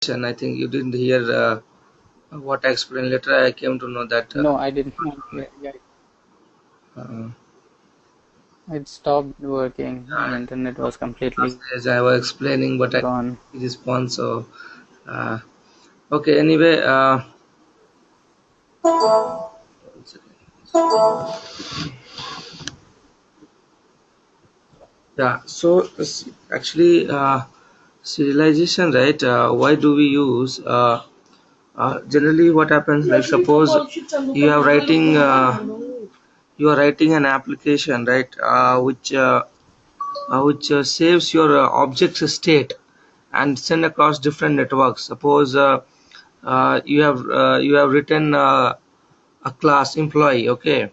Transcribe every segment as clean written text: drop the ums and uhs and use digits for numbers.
I think you didn't hear what I explained. Later, I came to know that No, I didn't. Yeah, yeah, uh, it stopped working. I mean, internet was completely as I was explaining, but I gone. didn't respond. So, uh, okay. Anyway, one second. Yeah. So, actually, serialization, right? Why do we use? Generally, what happens? Like, suppose you are writing. You are writing an application, right? Which saves your object's state and send across different networks. Suppose you have written a class employee, okay,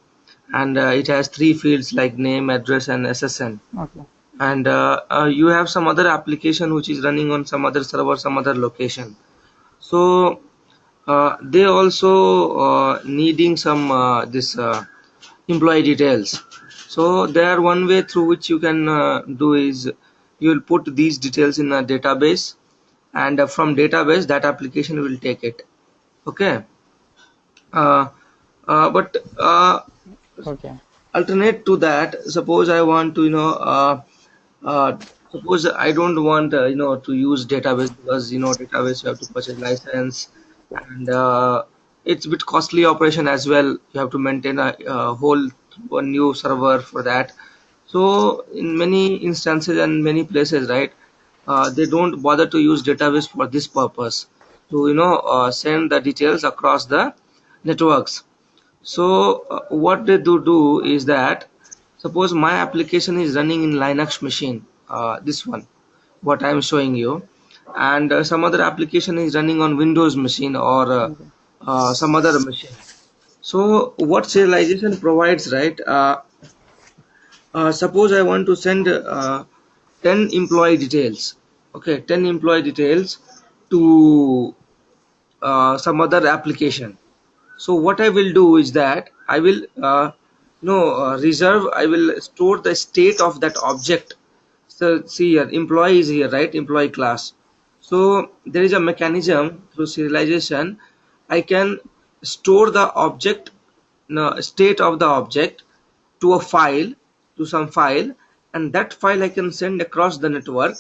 and it has three fields like name, address, and SSN. Okay. And you have some other application which is running on some other server, some other location. So they also needing some this employee details. So there one way through which you can do is you will put these details in a database, and from database that application will take it, okay. uh, but Okay. alternate to that, suppose I want to uh, suppose I don't want to use database, because database you have to purchase license, and it's a bit costly operation as well. You have to maintain a whole one new server for that. So in many instances and many places, right, they don't bother to use database for this purpose, to send the details across the networks. So what they do is that, suppose my application is running in Linux machine, this one, what I am showing you, and some other application is running on Windows machine, or Okay. some other machine. So what serialization provides, right? Suppose I want to send 10 employee details, okay, 10 employee details to some other application. So what I will do is that I will reserve, I will store the state of that object. So see here, employee is here, right? Employee class. So there is a mechanism through serialization. I can store the object, no, state of the object, to a file, to some file, and that file I can send across the network,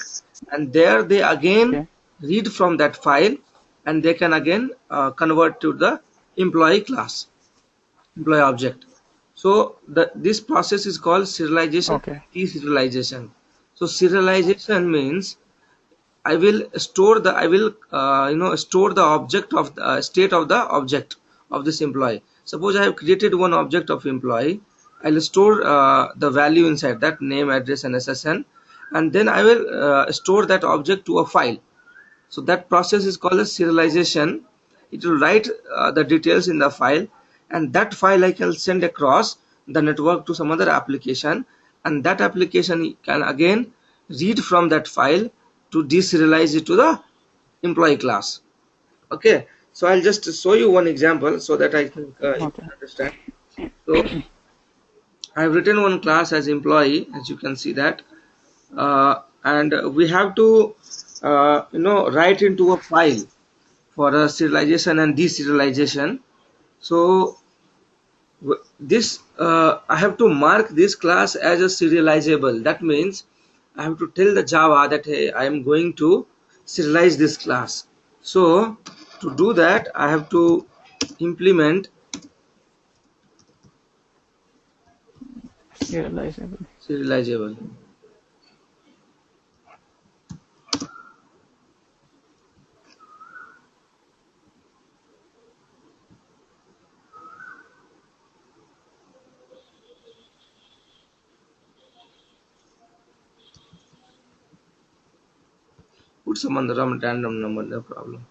and there they again Okay. read from that file, and they can again convert to the employee class, employee object. So this process is called serialization and Okay. deserialization. So serialization means I will store the object of the state of the object of this employee. Suppose I have created one object of employee, I'll store the value inside that, name, address, and SSN, and then I will store that object to a file. So that process is called as serialization. It will write the details in the file, and that file I can send across the network to some other application, and that application can again read from that file to deserialize it to the employee class. Okay, so I'll just show you one example so that I think you Okay. can understand. So I've written one class as employee, as you can see that, and we have to write into a file for a serialization and deserialization. So this I have to mark this class as a serializable. That means I have to tell the Java that, hey, I am going to serialize this class. So to do that, I have to implement Serializable. serializable. Put some random number, no problem.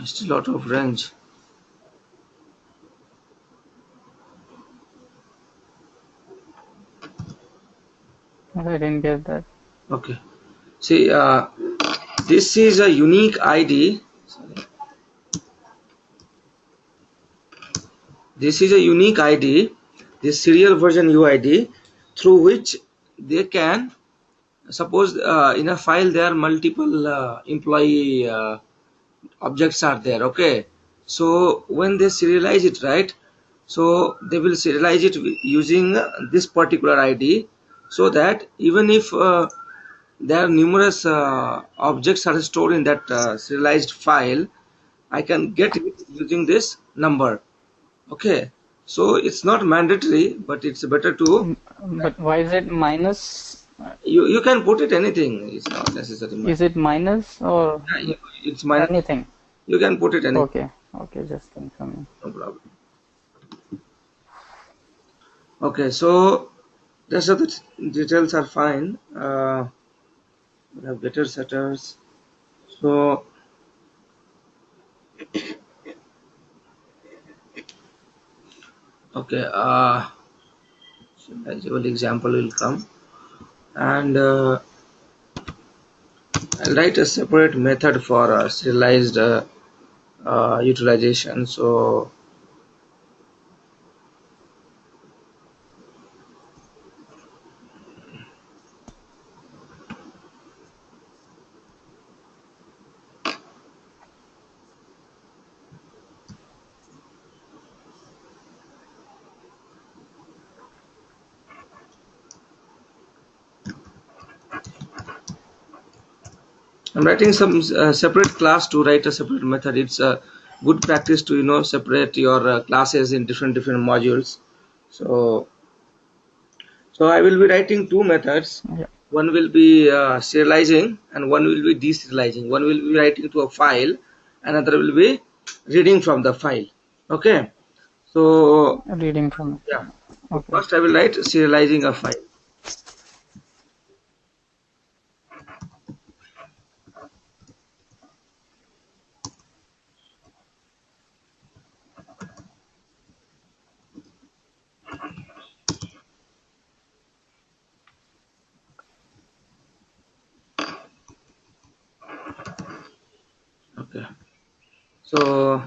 Still out of range. I didn't get that. Okay. See, This is a unique ID. This is a unique ID, this serial version UID, through which they can suppose in a file there are multiple employee objects are there. Okay, so when they serialize it, right, so they will serialize it using this particular ID, so that even if there are numerous objects are stored in that serialized file, I can get it using this number. Okay, so it's not mandatory, but it's better to But why is it minus? you can put it anything. It's not necessary. Is it minus or Yeah, it's minus. anything? You can put it anything. Okay, okay, just confirming. No problem. Okay, so the rest of the details are fine. We have getter setters. So okay, serializable example will come, and I'll write a separate method for serialized utilization. I'm writing some separate class to write a separate method. It's a good practice to separate your classes in different modules. So I will be writing two methods. Yeah, One will be serializing and one will be deserializing. One will be writing to a file, another will be reading from the file. Okay. So reading from. yeah. So Okay, first I will write serializing a file. Okay. So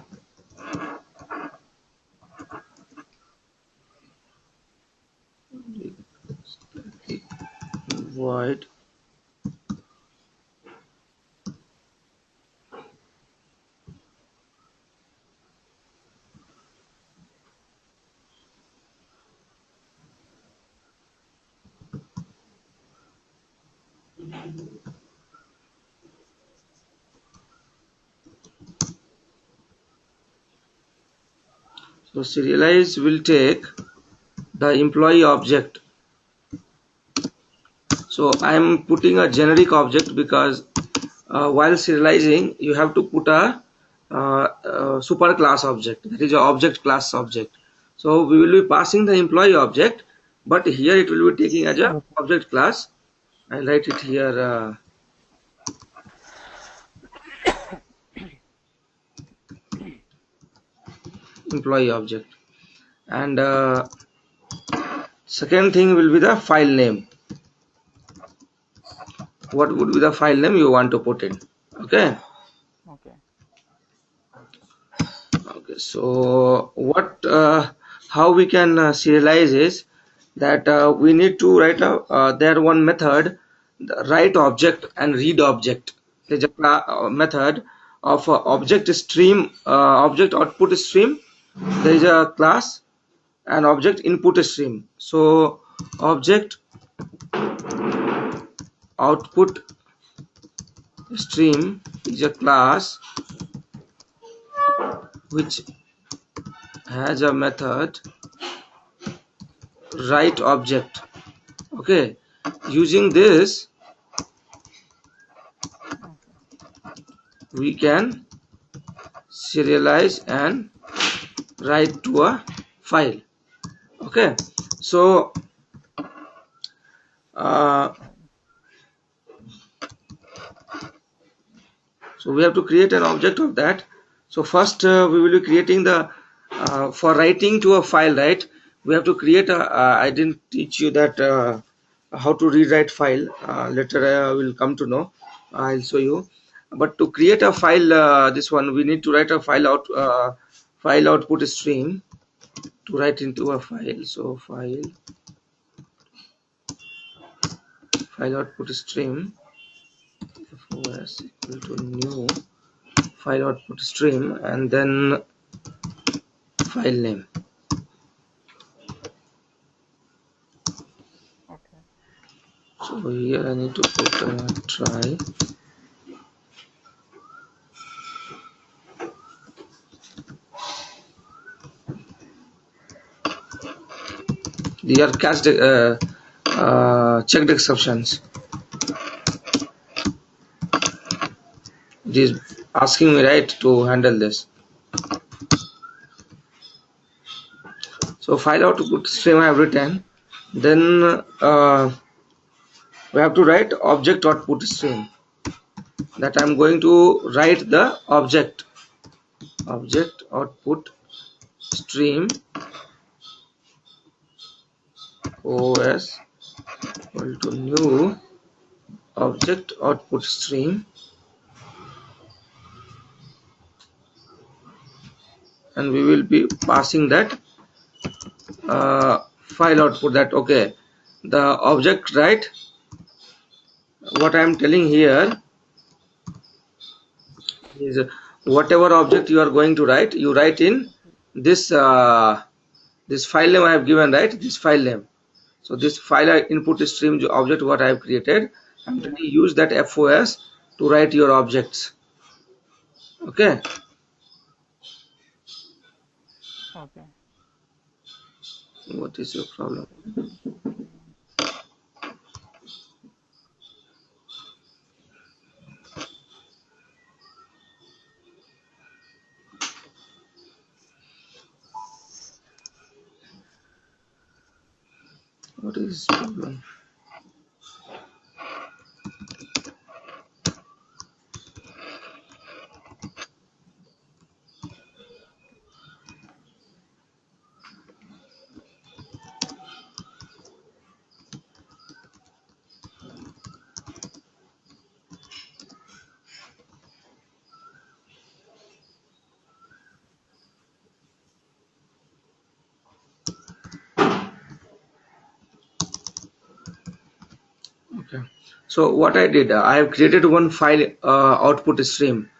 void. So serialize will take the employee object. So I'm putting a generic object because while serializing you have to put a super class object, that is a object class object. So we will be passing the employee object, but here it will be taking as a okay, object class. I'll write it here, employee object, and second thing will be the file name. What would be the file name you want to put in? Okay. okay, Okay, so what how we can serialize is that we need to write a there one method, the write object and read object. There's a method of object stream, object output stream. There is a class and object input stream. So object output stream is a class which has a method write object. Okay, using this okay. we can serialize and write to a file. Okay, so uh, we have to create an object of that. So first we will be creating the for writing to a file, right? We have to create a I didn't teach you that how to rewrite file. Later I will come to know. I'll show you. But to create a file, this one we need to write a file output stream to write into a file. So file output stream fos equal to new file output stream, and then file name. Okay. So here I need to put try. These are checked exceptions. It is asking me right to handle this. So file output stream I have written. Then we have to write object output stream. That I'm going to write the object output stream os equal to new object output stream, and we will be passing that file output. That okay, the object, right? What I am telling here is whatever object you are going to write, you write in this this file name I have given, right? This file name. So this file input stream object what I have created, I'm Yeah. going to use that FOS to write your objects. Okay. Okay. What is your problem? What is problem? Okay. So what I did, I have created one file output stream.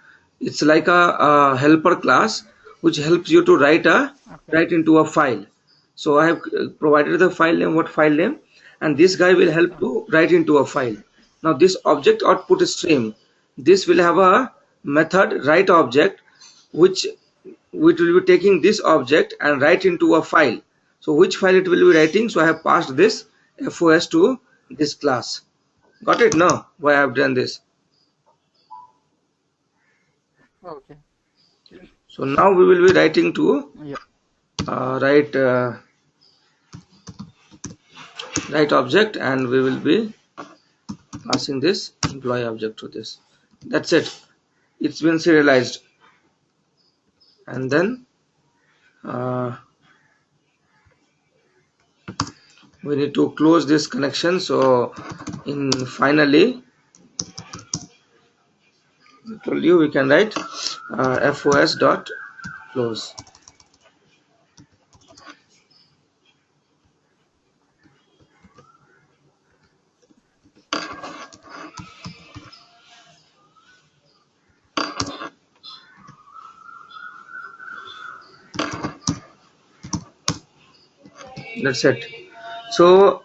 It's like a helper class which helps you to Okay. write into a file. So I have provided the file name, what file name, and this guy will help Okay. to write into a file. Now this object output stream, this will have a method write object which will be taking this object and write into a file. So which file it will be writing? So I have passed this FOS to this class. Got it? No, why I have done this? Okay. So now we will be writing to Yeah. uh, write uh, write object, and we will be passing this employee object to this. That's it. It's been serialized, and then uh, we need to close this connection. So in finally, I told you we can write FOS dot close. That's it. So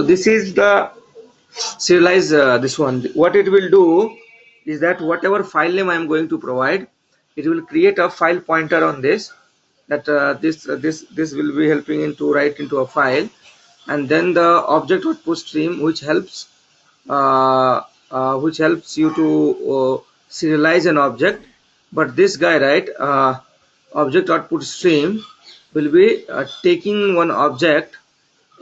this is the serialize this one. What it will do is that whatever file name I am going to provide, it will create a file pointer on this, that this will be helping into write into a file, and then the object output stream uh, which helps you to serialize an object. But this guy, right, object output stream will be taking one object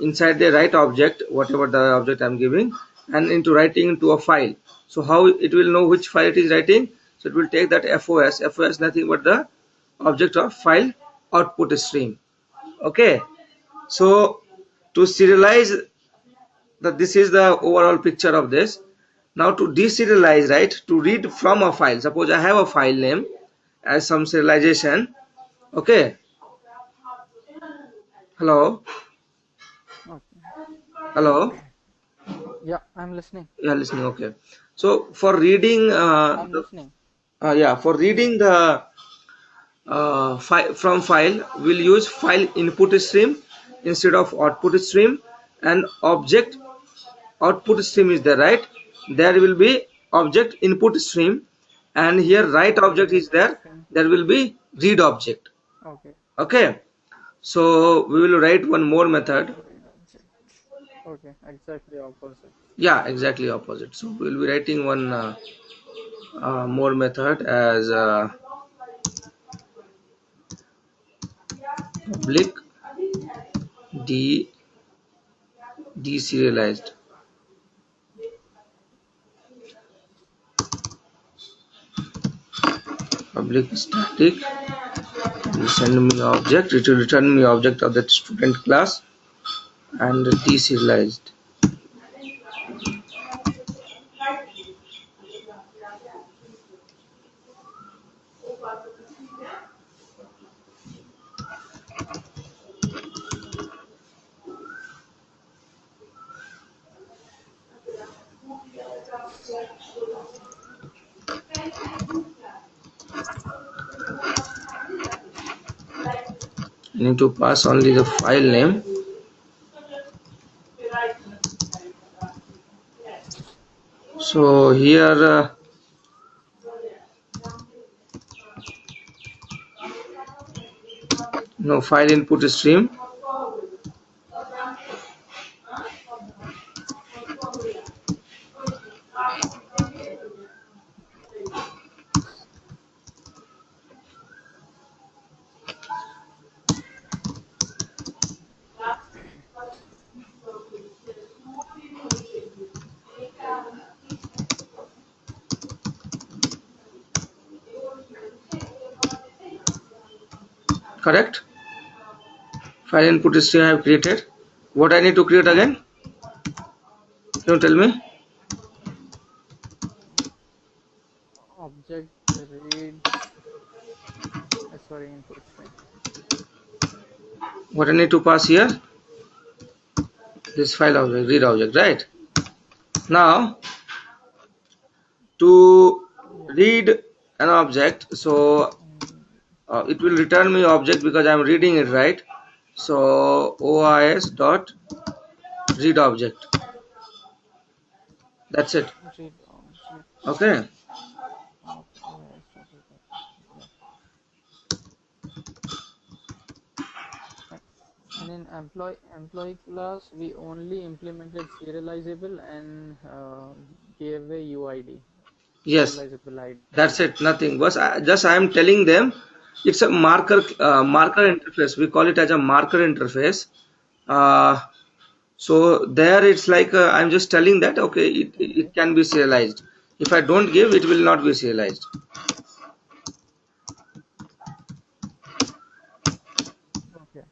inside the write object, whatever the object I'm giving, and into writing into a file. So how it will know which file it is writing? So it will take that FOS nothing but the object of file output stream. Okay. So to serialize that, this is the overall picture of this. Now to deserialize, right, to read from a file, suppose I have a file name as some serialization. Okay, hello, Okay. hello, Yeah, I'm listening. you're listening. Okay, so for reading I'm listening. yeah, for reading the file from file, we'll use file input stream instead of output stream, and object output stream is there, right? There will be object input stream, and here write object Read is there. stream. There will be read object. Okay. Okay, so we will write one more method. Read object. Okay, exactly opposite. Yeah, exactly opposite. So we will be writing one more method as public de deserialized. Public static will send me object, it will return me object of that student class, and deserialized. I need to pass only the file name. So here no file input stream. Correct, file input stream I have created. What I need to create again, can you tell me? Object reads. Sorry, input stream. What I need to pass here, this file object, read object, right? Now to Yeah. read an object, so Mm, it will return me object because I'm reading it, right? So OIS dot read object, that's it. read object Okay, of OS. Yeah. And and in employee class, we only implemented serializable and gave a UID, yes, serializable that's ID. it, nothing. But just I am telling them it's a marker Okay. interface, we call it as a marker interface. uh, so there it's like I'm just telling that okay, it Okay. can be serialized. If I don't give, it will not be serialized. Okay.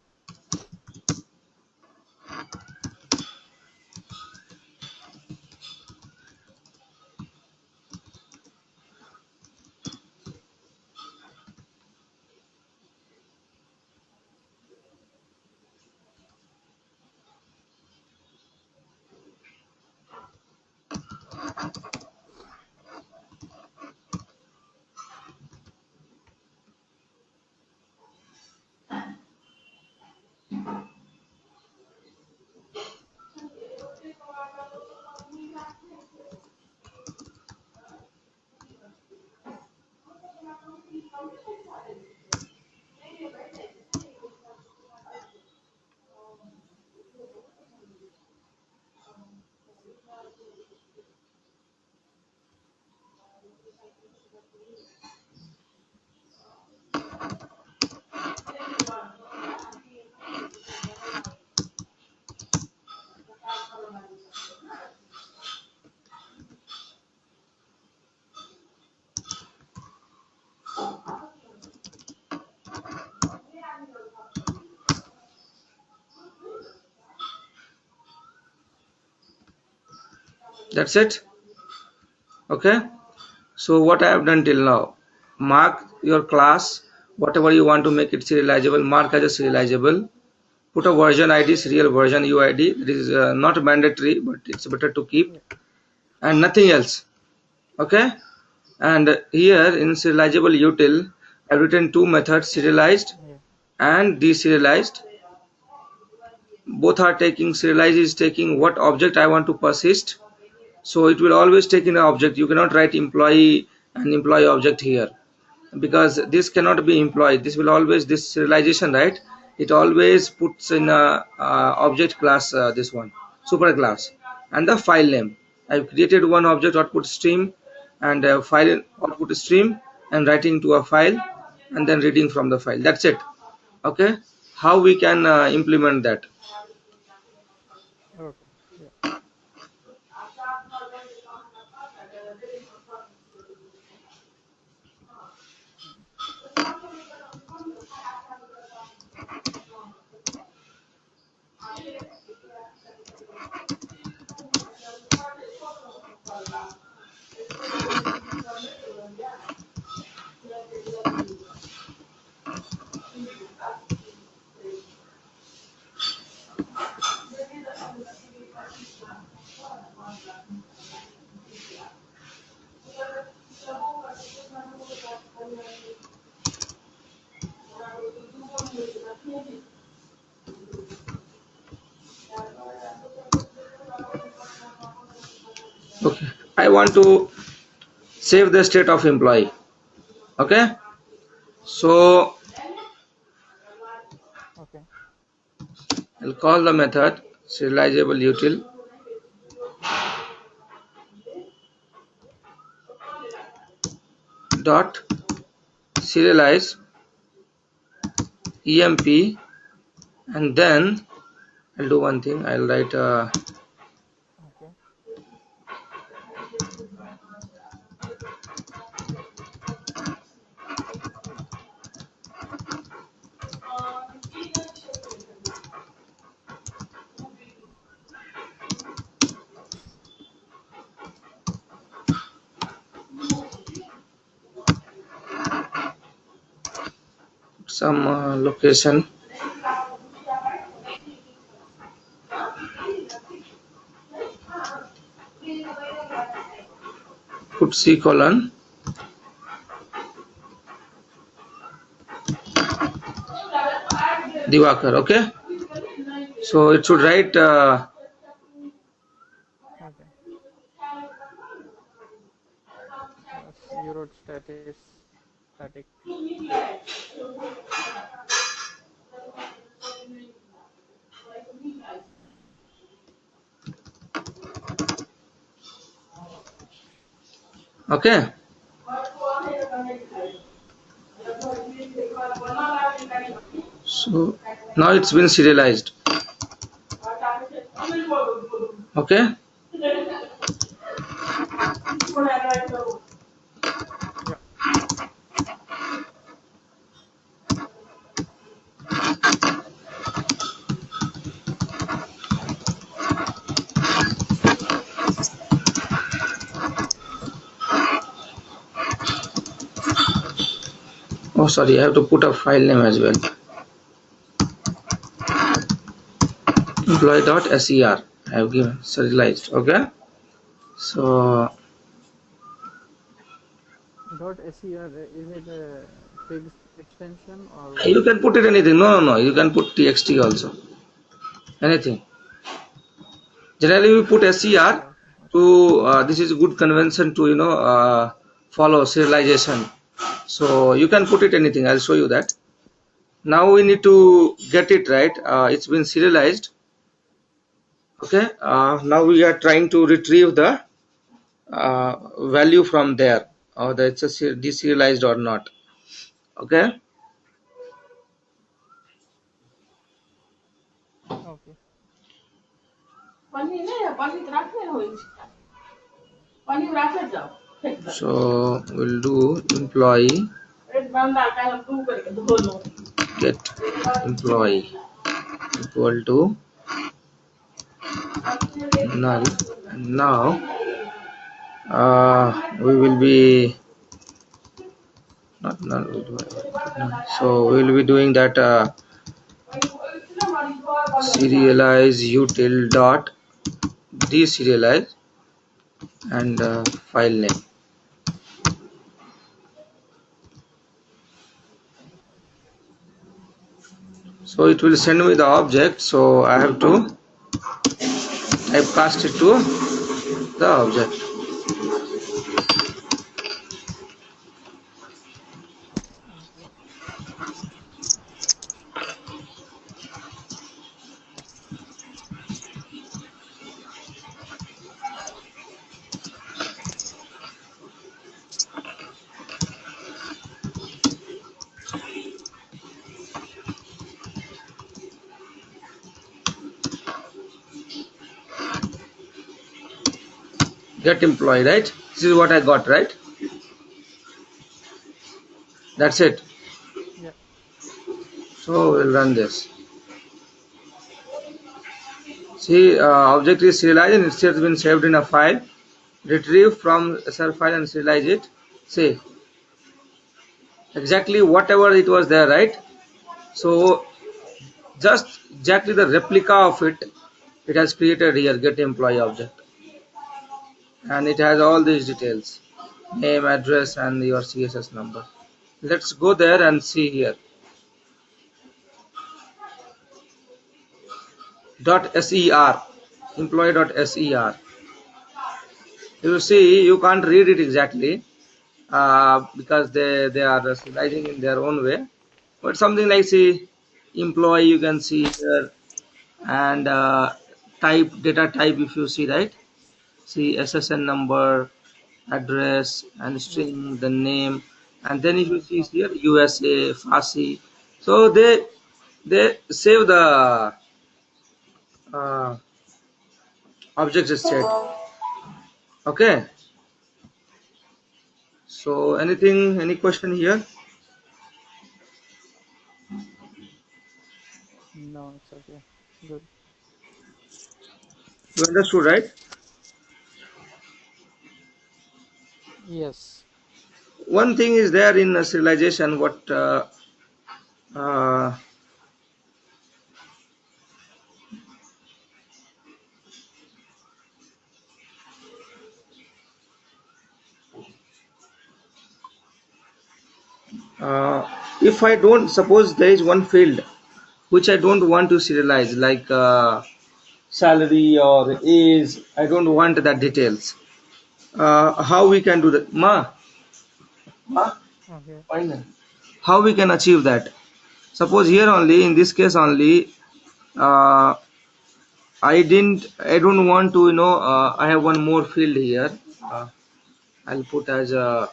That's it. Okay. So what I have done till now, mark your class, whatever you want to make it serializable, mark as a serializable. Put a version ID, serial version UID. It is not mandatory, but it's better to keep, Yeah. and nothing else. Okay. And here in serializable util, I've written two methods, serialized Yeah. and deserialized. Both are taking, serialized is taking what object I want to persist. So it will always take in an object. You cannot write employee and employee object here, because this cannot be employed. This will always, this serialization, right, it always puts in a object class, this one super class, and the file name. I've created one object output stream, and a file output stream, and writing to a file, and then reading from the file. That's it. Okay. How we can implement that? Okay. Yeah. Okay. I want to save the state of employee. Okay. So Okay. I'll call the method serializable util dot serialize emp, and then I'll do one thing. I'll write Okay. some location, put C colon Divakar. Okay. So it should write Okay. Yes, you wrote static. okay. So now it's been serialized. Okay. Yeah. Oh, sorry, I have to put a file name as well. Employee.ser. I have given serialized. Okay. So .ser, is it a fixed extension or you what? can put it anything. No, no, no. You can put txt also. Anything. Generally, we put ser Okay. Okay. to this is a good convention to follow serialization. So you can put it anything. I'll show you that. Now we need to get it right. It's been serialized. Okay. Now we are trying to retrieve the value from there, or that it's a deserialized or not. Okay. Okay. So we'll do employee get employee equal to null. And now We will be not so we will be doing that serialize util dot deserialize and file name. So it will send me the object, so I have to typecast it to the object. Okay. Get employee, right? This is what I got, right? That's it. Yeah. So we'll run this. See, object is serialized and it has been saved in a file. Retrieve from SR file and serialize it. See, exactly whatever it was there, right? So just exactly the replica of it, it has created here, get employee object. And it has all these details, name, address, and your CSS number. Let's go there and see here. .ser, employee.ser. You see, you can't read it exactly because they are serializing in their own way. But something like see employee, you can see here, and type data type if you see, right, see SSN number, address, and Yeah. string, the name, and then if you Name see of. here USA, Farsi, so they save the uh, object state. Okay, so anything, any question here? No, it's okay. Good. You understood, right? Yes. One thing is there in serialization, what uh, uh, if I don't, suppose there is one field which I don't want to serialize, like salary or age, I don't want that details. How we can do that? Ma, Okay. final. How we can achieve that? Suppose here only, in this case only, uh, I don't want to, I have one more field here. I'll put as a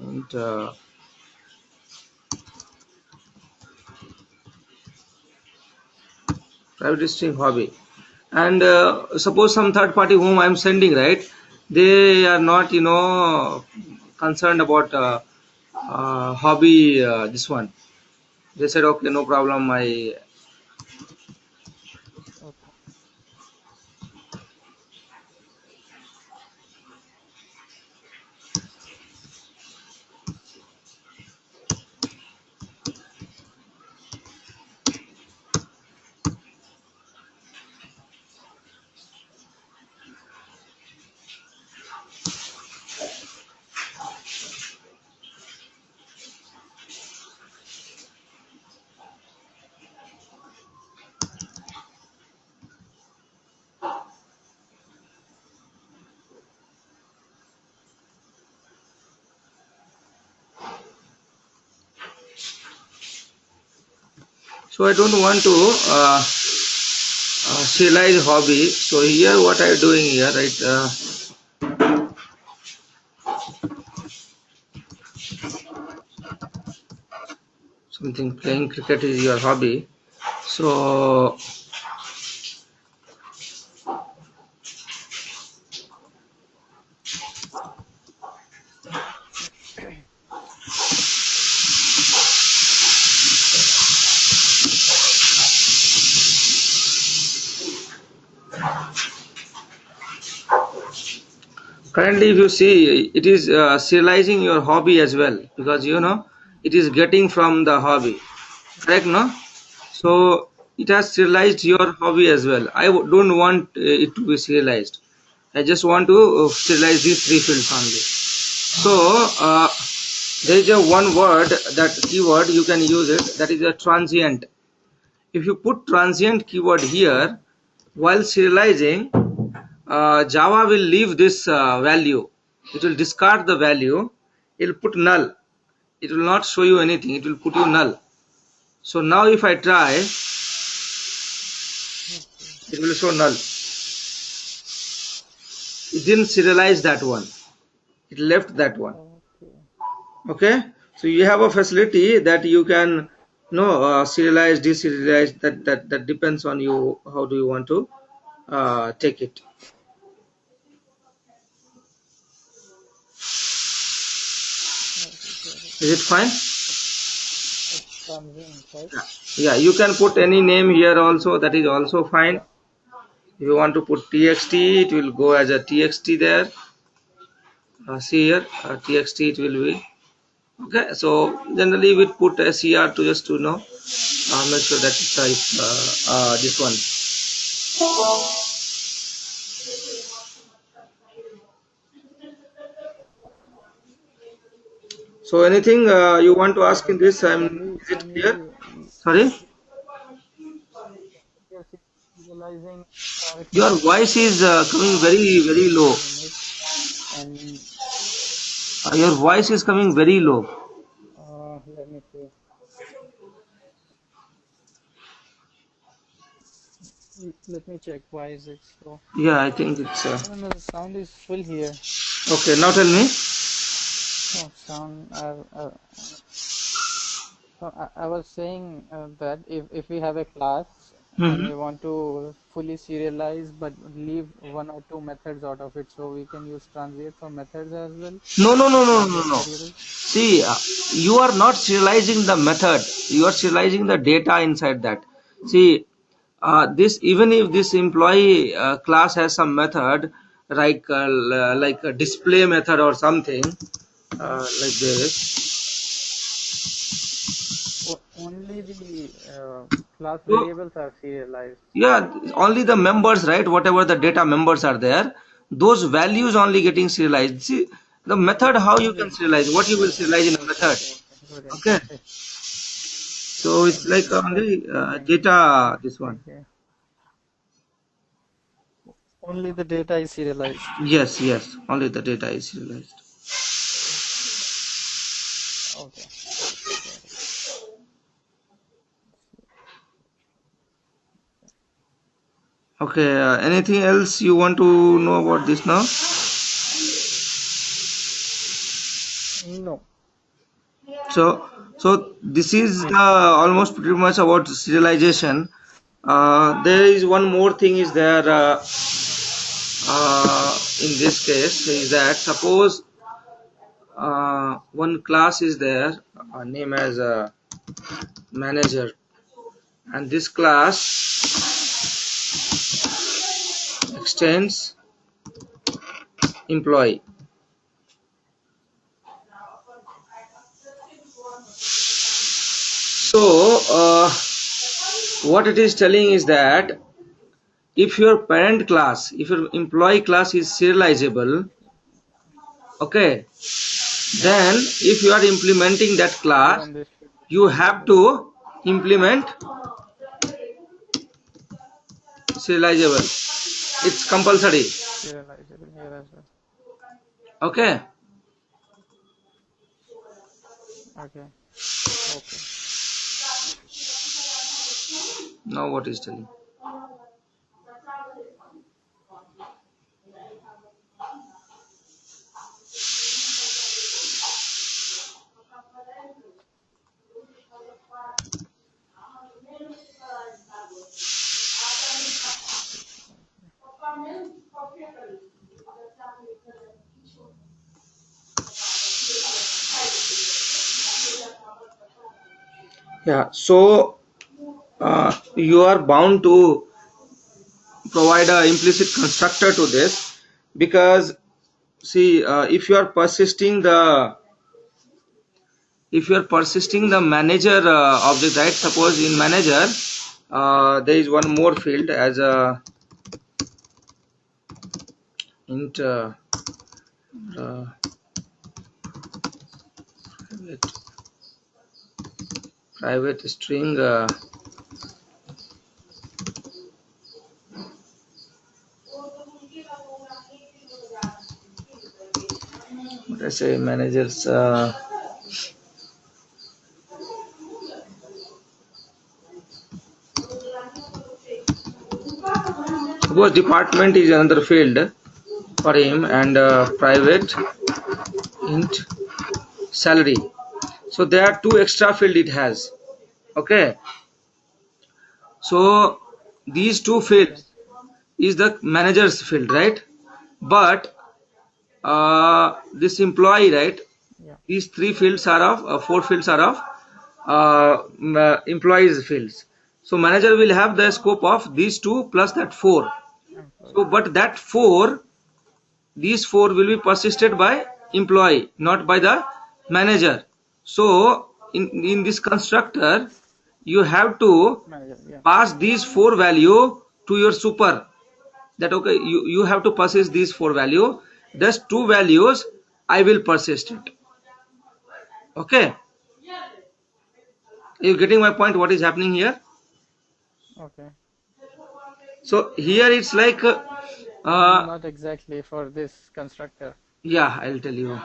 and, private string hobby. And suppose some third party whom I'm sending, right, they are not, concerned about hobby, this one. They said, okay, no problem. Okay. So I don't want to serialize hobby. So here, what I'm doing here, right? Something playing cricket is your hobby. So Currently, if you see, it is serializing your hobby as well, because it is getting from the hobby, correct? No, so it has serialized your hobby as well. Don't want it to be serialized. I just want to serialize these three fields only. So there is a one word, that keyword you can use it, that is a transient. If you put transient keyword here while serializing, Java will leave this value. It will discard the value. It will put null. It will not show you anything. It will put you null. So now if I try, Okay. it will show null. It didn't serialize that one. It left that one. Okay. Okay. So you have a facility that you can serialize, deserialize. That depends on you. How do you want to take it? Okay. Got it. Is it fine? It's transient, right? Yeah. Yeah. You can put any name here also. That is also fine. Yeah. If you want to put txt, it will go as a txt there. See here, txt it will be. Okay, so generally we put a cr to just to know, make sure that it's this one. So anything you want to ask in this? Is it Can clear? you Sorry, yes, it's visualizing your directly voice is coming very and very low. in it, and Your voice is coming very low. let me see. Let me check. Why is it so? Yeah, I think it's No, no, the sound is full here. okay. Now tell me. No sound. I was saying that if we have a class and Hmm. we want to fully serialize but leave one or two methods out of it, so we can use transient for methods as well, No, no, no, no, no, transient no. variables. See, you are not serializing the method. You are serializing the data inside that. See, this even if this employee class has some method like a display method or something like this. Only the class So variables are serialized. yeah, only the members, right? Whatever the data members are there, those values only getting serialized. See, the method how you can Okay. serialize, what you will Oh, serialize in a okay, method. okay, okay. Got it. Okay. Okay. So it's Okay. like only Okay. data, this one. Okay. Only the data is serialized. Yes, yes, only the data is serialized. Okay. Okay. Got it. Okay, anything else you want to know about this now? No. So this is It. the almost pretty much about serialization. There is one more thing is there in this case is that suppose one class is there, name as a manager, and this class extends employee. So what it is telling is that if your parent class, if your employee class is serializable, okay, then if you are implementing that class, Then this should be you have serializable. to implement serializable. It's compulsory. Serializable here as well. Okay. Okay. Okay. Now what is telling? Yeah. So you are bound to provide a implicit constructor to this, because see, if you are persisting the manager object, right? Suppose in manager there is one more field as a int uh, private, private string what I say managers suppose department is another field for him, and private int salary. So there are two extra field it has. Okay, so these two Okay. fields is the manager's field, right? But this employee, right? Yeah. These three fields are of four fields are of employees fields. So manager will have the scope of these two plus that four. So Employee. but that four, these four will be persisted by employee, not by the manager. So in this constructor, you have to Manager. Yeah. pass these four value to your super. That okay, you have to persist these four value. Thus two values I will persist it. Okay, are you getting my point? What is happening here? Okay. So here it's like Not exactly for this constructor. yeah, I'll tell you.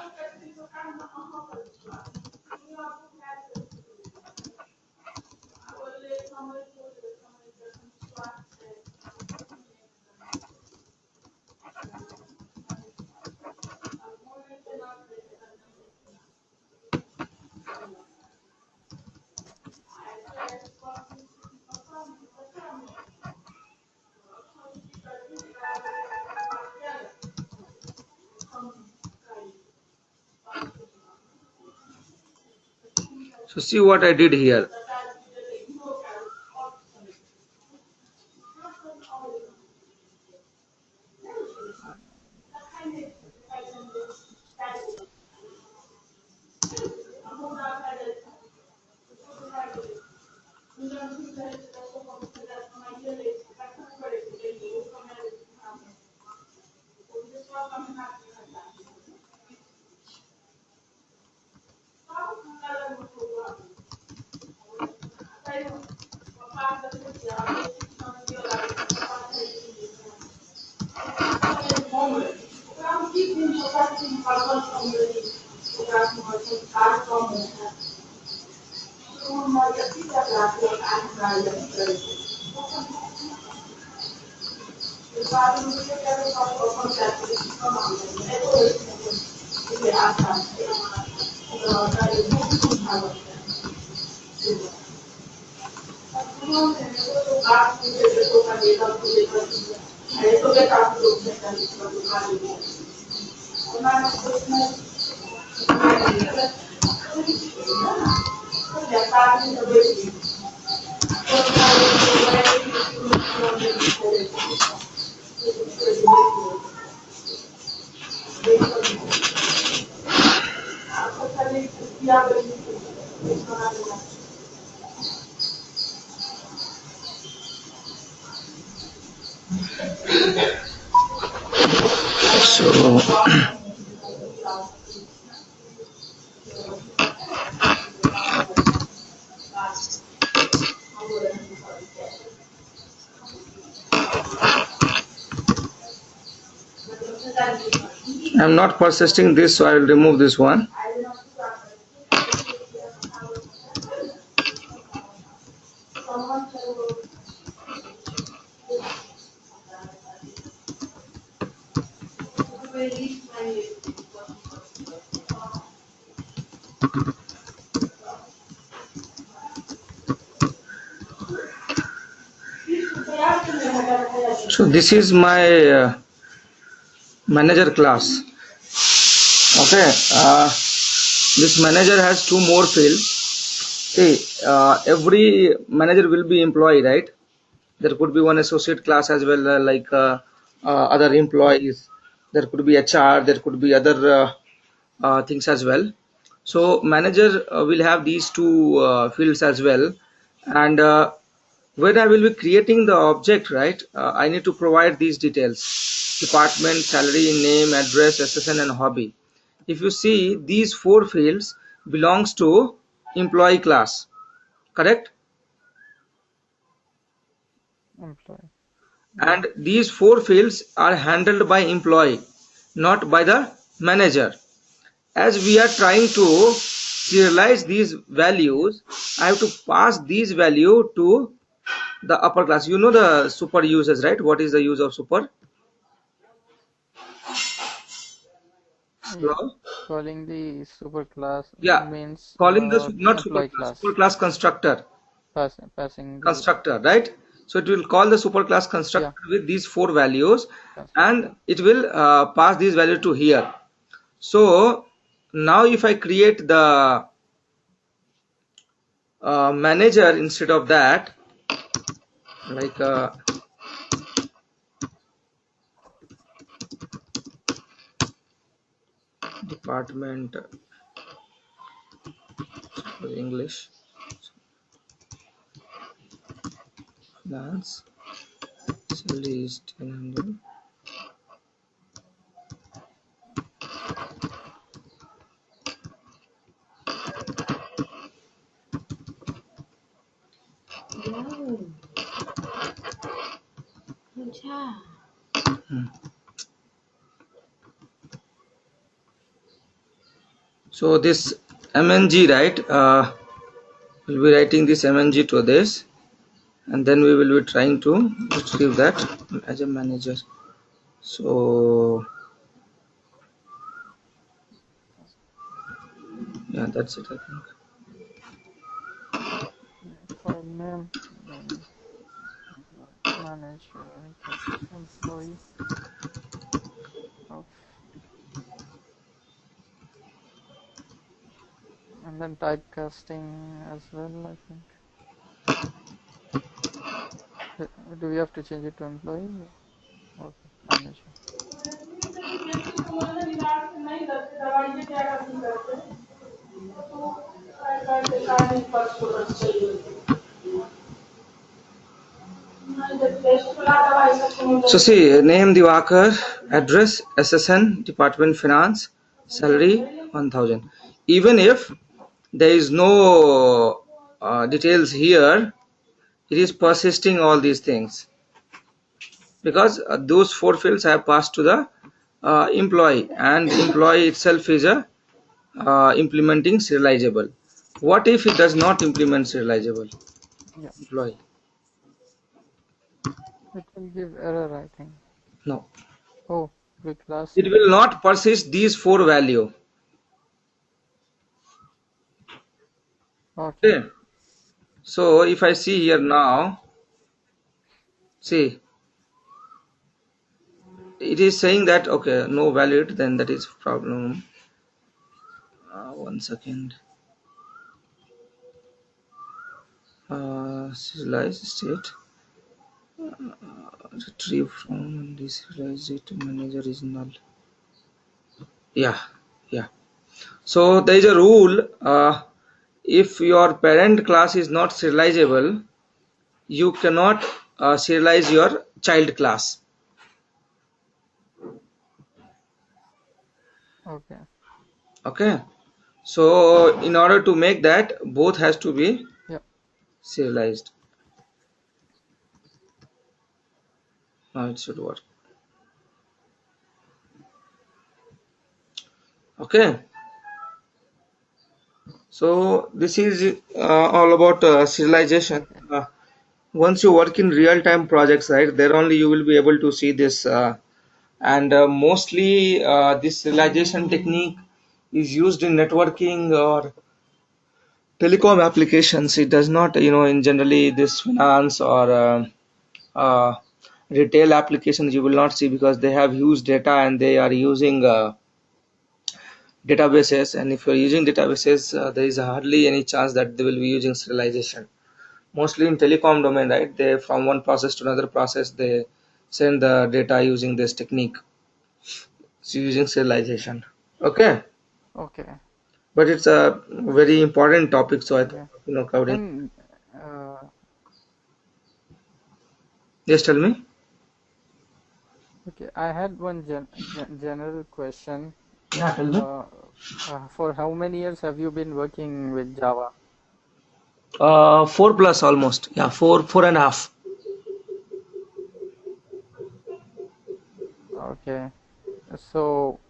So see what I did here. So I'm not persisting this, so I will remove this one. So this is my manager class. Okay, this manager has two more fields. See, every manager will be employee, right? There could be one associate class as well, like other employees. there could be HR, there could be other things as well. So manager will have these two fields as well. And when I will be creating the object, right, I need to provide these details: department, salary, name, address, SSN, and hobby. If you see, these four fields belongs to employee class, correct? Employee. Yeah. And these four fields are handled by employee, not by the manager. As we are trying to serialize these values, I have to pass these value to the upper class. You know the super uses, right? What is the use of super? Yeah. Hello? Calling the superclass Yeah, means calling the not super employee class, class. super class constructor, Passing the constructor, right? So it will call the super class yeah constructor with these four values, and constructor. it will pass these values to here. So now if I create the manager instead of that, like department English, finance, salary is 1000. Hmm. So this MNG, right? We'll be writing this MNG to this, and then we will be trying to retrieve that as a manager. So yeah, that's it, I think. File name, then manager get employee of, and then typecasting as well, I think. Do we have to change it to employee? Okay, manager. So see, name Divakar, address SSN, department finance, salary 1000. Even if there is no details here, it is persisting all these things, because those four fields I have passed to the employee, and employee itself is a implementing serializable. What if it does not implement serializable? Yeah, Employee, it will give error, I think. no, Oh, the class it will name. not persist these four value. Okay. Okay, so if I see here now, see, it is saying that okay, no valid, then that is problem. 1 second. Serialize state, retrieve from and deserialize it, manager is null. Yeah, yeah. So there is a rule, if your parent class is not serializable, you cannot serialize your child class. Okay. Okay, so in order to make that, both has to be Yeah. serialized. Now it should work. Okay, so this is all about serialization. Okay. Once you work in real-time projects, right, there only you will be able to see this, and mostly this serialization technique is used in networking or telecom applications. It does not, in generally this finance or uh, retail applications you will not see, because they have huge data and they are using databases, and if you're using databases, there is hardly any chance that they will be using serialization. Mostly in telecom domain, right, they from one process to another process they send the data using this technique. using serialization. Okay, Okay. but it's a very important topic, so I thought Okay. of, covering. And uh, Yes, tell me. okay, I had one general question. Yeah, tell me. Uh, for how many years have you been working with Java? Four plus almost. Yeah, four and a half. Okay. So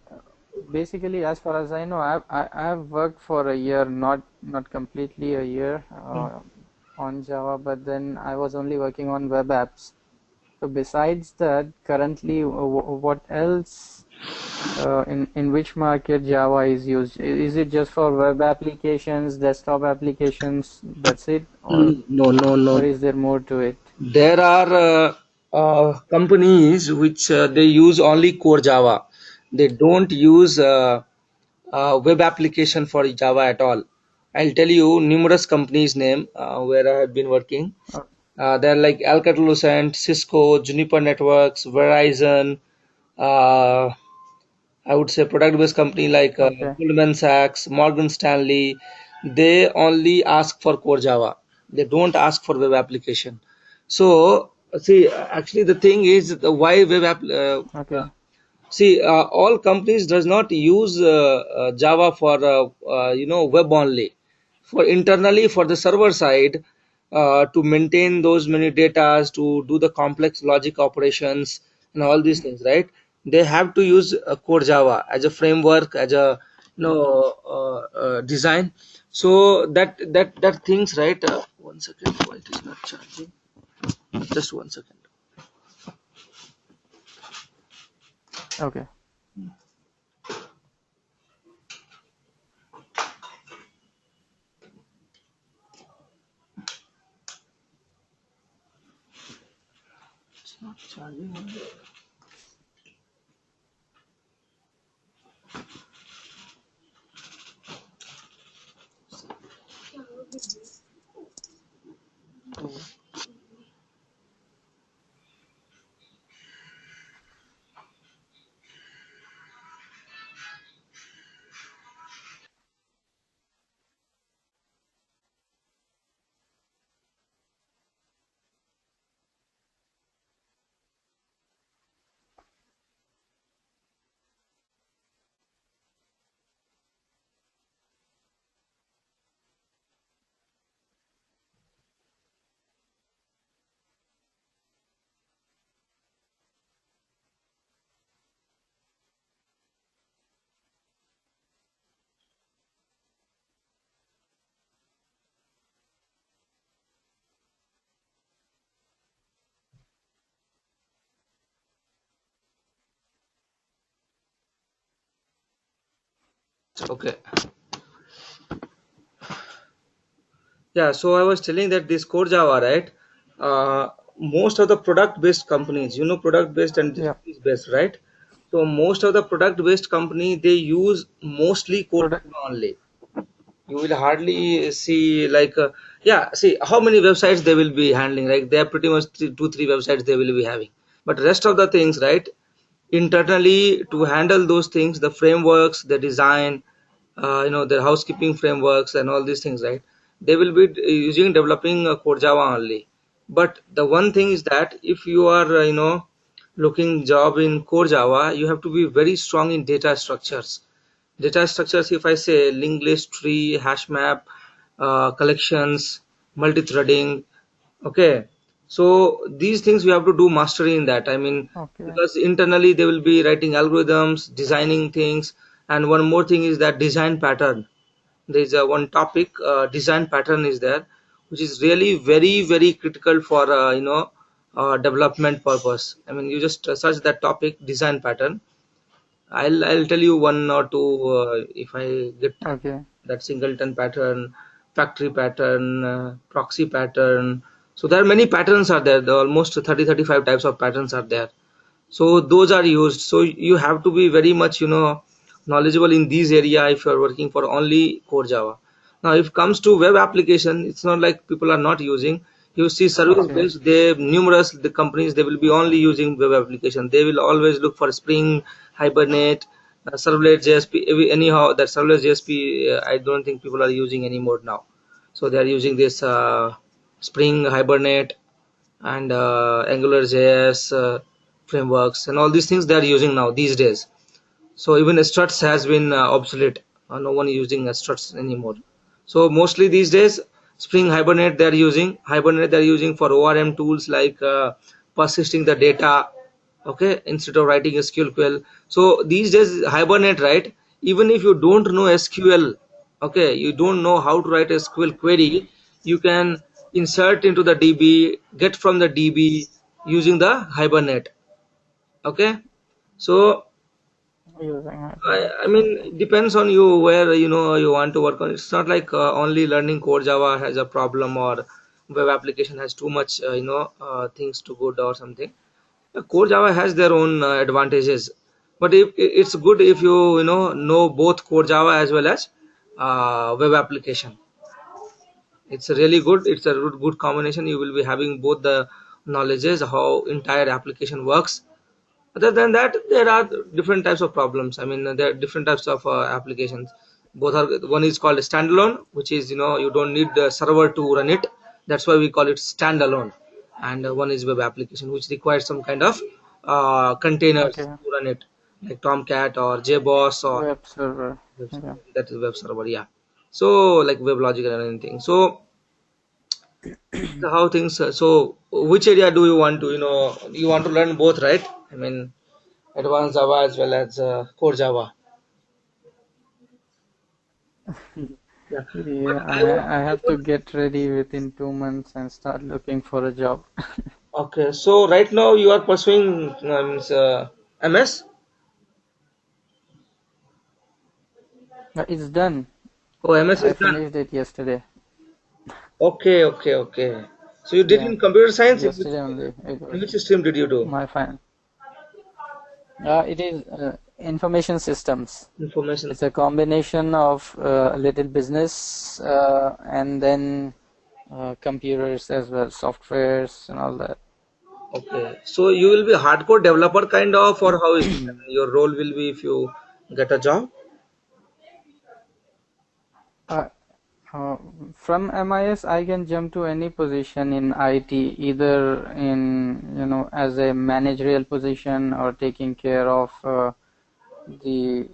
basically, as far as I know, I've worked for a year, not completely a year, on Java, but then I was only working on web apps. So besides that, currently, what else, in which market Java is used? Is it just for web applications, desktop applications? That's it, No, no, or no. is there more to it? There are companies which they use only core Java. They don't use web application for Java at all. I'll tell you numerous companies name where I have been working. O- They're like Alcatel-Lucent, Cisco, Juniper Networks, Verizon. Uh, I would say product-based company like Okay, Goldman Sachs, Morgan Stanley. They only ask for core Java. They don't ask for web application. So see, actually the thing is the why web app. okay, See, all companies does not use Java for web only. For internally for the server side, to maintain those many datas, to do the complex logic operations and all these things, right? They have to use core Java as a framework, as a design. So that things, right? One second, why it is not charging? Just one second. okay, It's not charging. Okay. Yeah, so I was telling that this core Java, right? Most of the product-based companies, product-based and yeah. disease-based, right? So most of the product-based company they use mostly core Product. Java only. You will hardly see like yeah, see how many websites they will be handling. Like they are pretty much two, three websites they will be having. But rest of the things, right? Internally to handle those things, the frameworks, the design, their housekeeping frameworks and all these things, right? They will be using developing core Java only. But the one thing is that if you are looking job in core Java, you have to be very strong in data structures. Data structures, if I say linked list, tree, hash map, collections, multi-threading. Okay, so these things we have to do mastery in that. I mean, Okay, because internally they will be writing algorithms, designing things, and one more thing is that design pattern. There is a one topic, design pattern is there, which is really very very critical for development purpose. I mean, you just search that topic, design pattern. I'll tell you one or two if I get time. okay, That singleton pattern, factory pattern, proxy pattern. So there are many patterns are there. There are almost 30-35 types of patterns are there. So those are used. So you have to be very much knowledgeable in these area if you are working for only core Java. Now if it comes to web application, it's not like people are not using. You see service Okay. based, they numerous the companies, they will be only using web application. They will always look for Spring, Hibernate, Servlet JSP. Anyhow, that Servlet JSP, I don't think people are using anymore now. So they are using this Spring, Hibernate, and Angular JS frameworks, and all these things they are using now these days. So even struts has been obsolete. No one is using struts anymore. So mostly these days, Spring Hibernate they are using. Hibernate they are using for ORM tools like persisting the data. Okay, instead of writing SQL query. So these days Hibernate, right? Even if you don't know SQL, okay, you don't know how to write a SQL query, you can insert into the DB, get from the DB using the Hibernate. Okay, so Using I hypernet. mean, Okay. it depends on you where you want to work on. It's not like only learning core Java has a problem, or web application has too much things to good or something. Core Java has their own advantages, but if it's good if you know both core Java as well as web application. It's really good. It's a good combination. You will be having both the knowledges how entire application works. Other than that, there are different types of problems. I mean, there are different types of applications. Both are, one is called standalone, which is you don't need the server to run it. That's why we call it standalone. And one is web application, which requires some kind of containers Okay. to run it, like Tomcat or JBoss or Web server. web Yeah. server. That is web server, yeah. So like WebLogic and anything. So how things. So which area do you want to you want to learn both, right? I mean, advanced Java as well as core Java. Yeah, but Yeah, I would, I have to get ready within 2 months and start looking for a job. okay. So right now you are pursuing MS. It's done. Oh, MS I is done. finished it yesterday. Okay, okay, okay. So you did Yeah, in computer science. yesterday only. It In was which stream did you do? my final. It is information systems. Information. It's a combination of a little business and then computers as well, softwares and all that. Okay. So you will be hardcore developer kind of, or how is it? I mean, your role will be if you get a job. Uh, Uh, from MIS, I can jump to any position in IT, either in, as a managerial position or taking care of the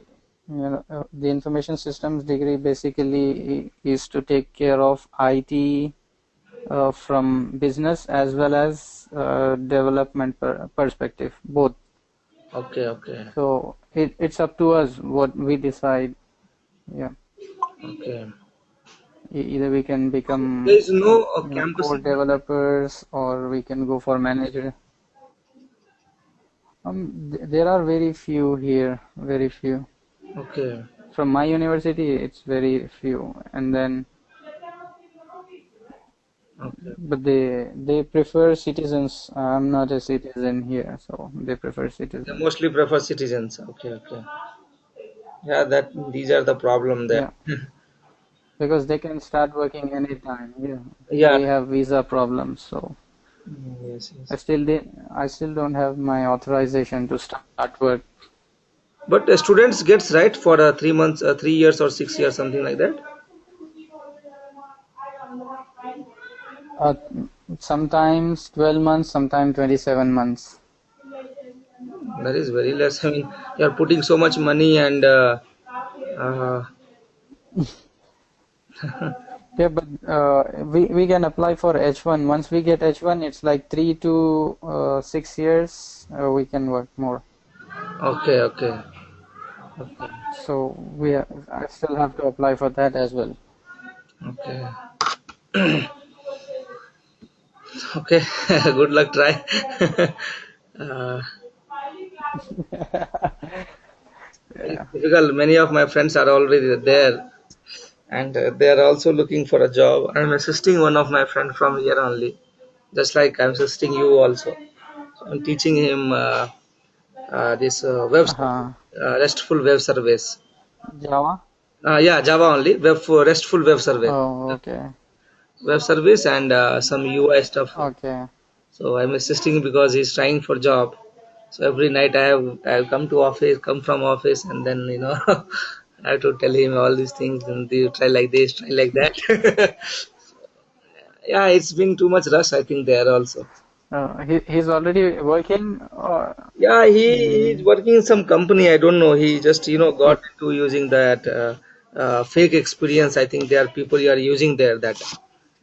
information systems degree basically is to take care of IT from business as well as development perspective, both. Okay, okay, So it's up to us what we decide. Yeah. okay. Either we can There become is no campus. core developers or we can go for manager. There are very few here, very few. Okay, From my university, it's very few, and then okay. but they prefer citizens. I'm not a citizen here, so they prefer They citizens. mostly prefer citizens. Okay, okay. Yeah, that these are the problem there. Yeah, because they can start working anytime. Yeah, Yeah. we have visa problems, so Yes, I yes. still did. I still don't have my authorization to start work. But students gets right for 3 months, 3 years or 6 years, something like that. Uh, Sometimes 12 months, sometimes 27 months. That is very less. I mean, you are putting so much money and uh, Yeah, but we can apply for H1. Once we get H1, it's like 3 to 6 years. We can work more. okay, okay, okay, So I still have to apply for that as well. okay, okay. Good luck. Try. uh, it's Yeah. difficult. Many of my friends are already there, and they are also looking for a job. I'm assisting one of my friend from here only, just like I'm assisting you also. So I'm teaching him this web service, Uh-huh. RESTful web service. Java? Yeah, Java only, RESTful web service. Oh, okay. web service and some UI stuff. Okay. So I'm assisting because he's trying for job. So every night I have come to office, come from office, and then I have to tell him all these things, and you try like this, try like that. Yeah, it's been too much rush, I think, there also. He's already working, or Yeah, he's mm, working in some company. I don't know. He just got he, into using that fake experience. I think there are people who are using there that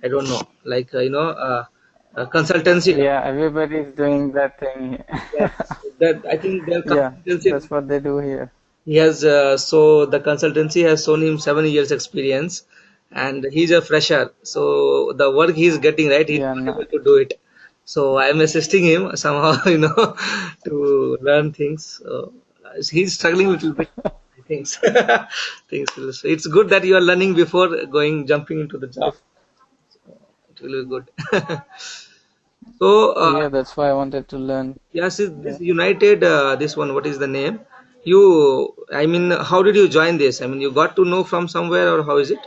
I don't know, like consultancy. yeah, everybody's doing that thing. Yes, that I think their Yeah, consultancy. that's what they do here. He has so the consultancy has shown him 7 years experience, and he's a fresher. So the work he's getting right, he's Yeah, not no, able to do it. So I'm assisting him somehow, to learn things. So he's struggling a little bit. I think things. So it's good that you are learning before going jumping into the job. if It will be good. So yeah, that's why I wanted to learn. yes, this Yeah. United, this one, what is the name? I mean, how did you join this? I mean, you got to know from somewhere, or how is it?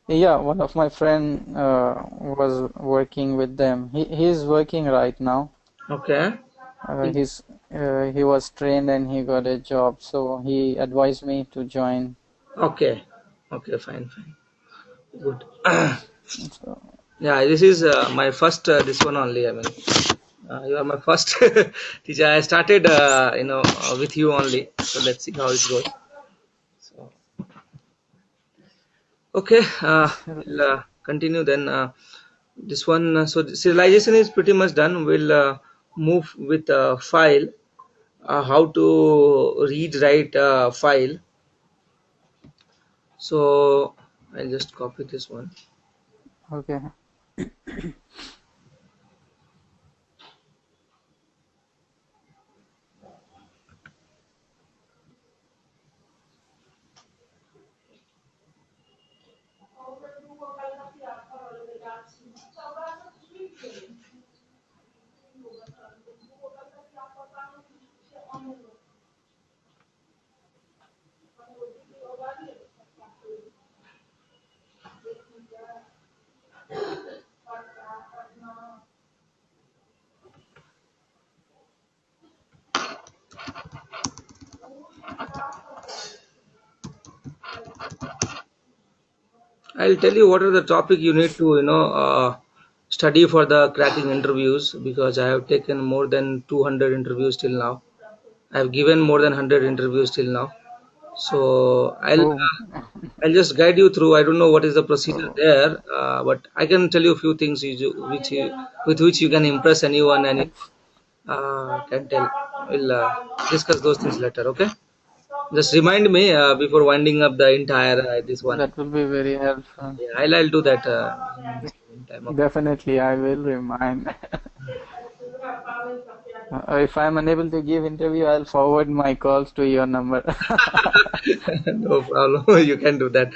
Yeah, one of my friend was working with them. He's working right now. Okay. He's he was trained and he got a job, so he advised me to join. Okay. Okay, fine, fine. Good. So, Yeah, this is my first, this one only. I mean, you are my first teacher. I started, with you only. So let's see how it goes. So, okay, we'll continue then. This one, so the serialization is pretty much done. We'll move with file, how to read write file. So I'll just copy this one. okay. I'll tell you what are the topic you need to study for the cracking interviews, because I have taken more than 200 interviews till now. I have given more than 100 interviews till now. So Oh, I'll just guide you through. I don't know what is the procedure oh, there, but I can tell you a few things with which you can impress anyone, and that's can tell. We'll discuss those things later. Okay. Just remind me before winding up the entire this one. that will be very helpful. Yeah, I'll do that in time. Okay. Definitely, I will remind. If I'm unable to give interview, I'll forward my calls to your number. No problem. You can do that.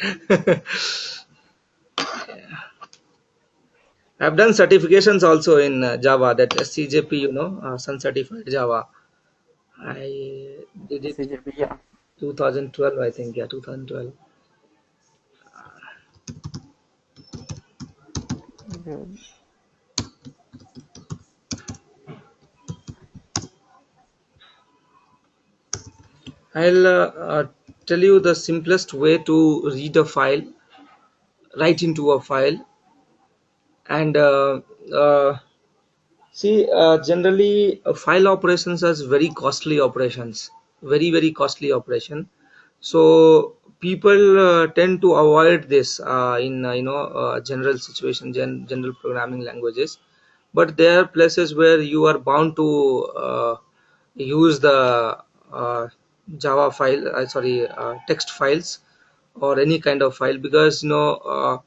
I've done certifications also in Java, that CJP, Sun Certified Java. I did it CJP, yeah. 2012, I think. Yeah, 2012. Good. I'll tell you the simplest way to read a file, write into a file, and see, generally, file operations are very costly operations, very, very costly operation. So people tend to avoid this in general situation, general programming languages. But there are places where you are bound to use the Java file, sorry, text files, or any kind of file, because your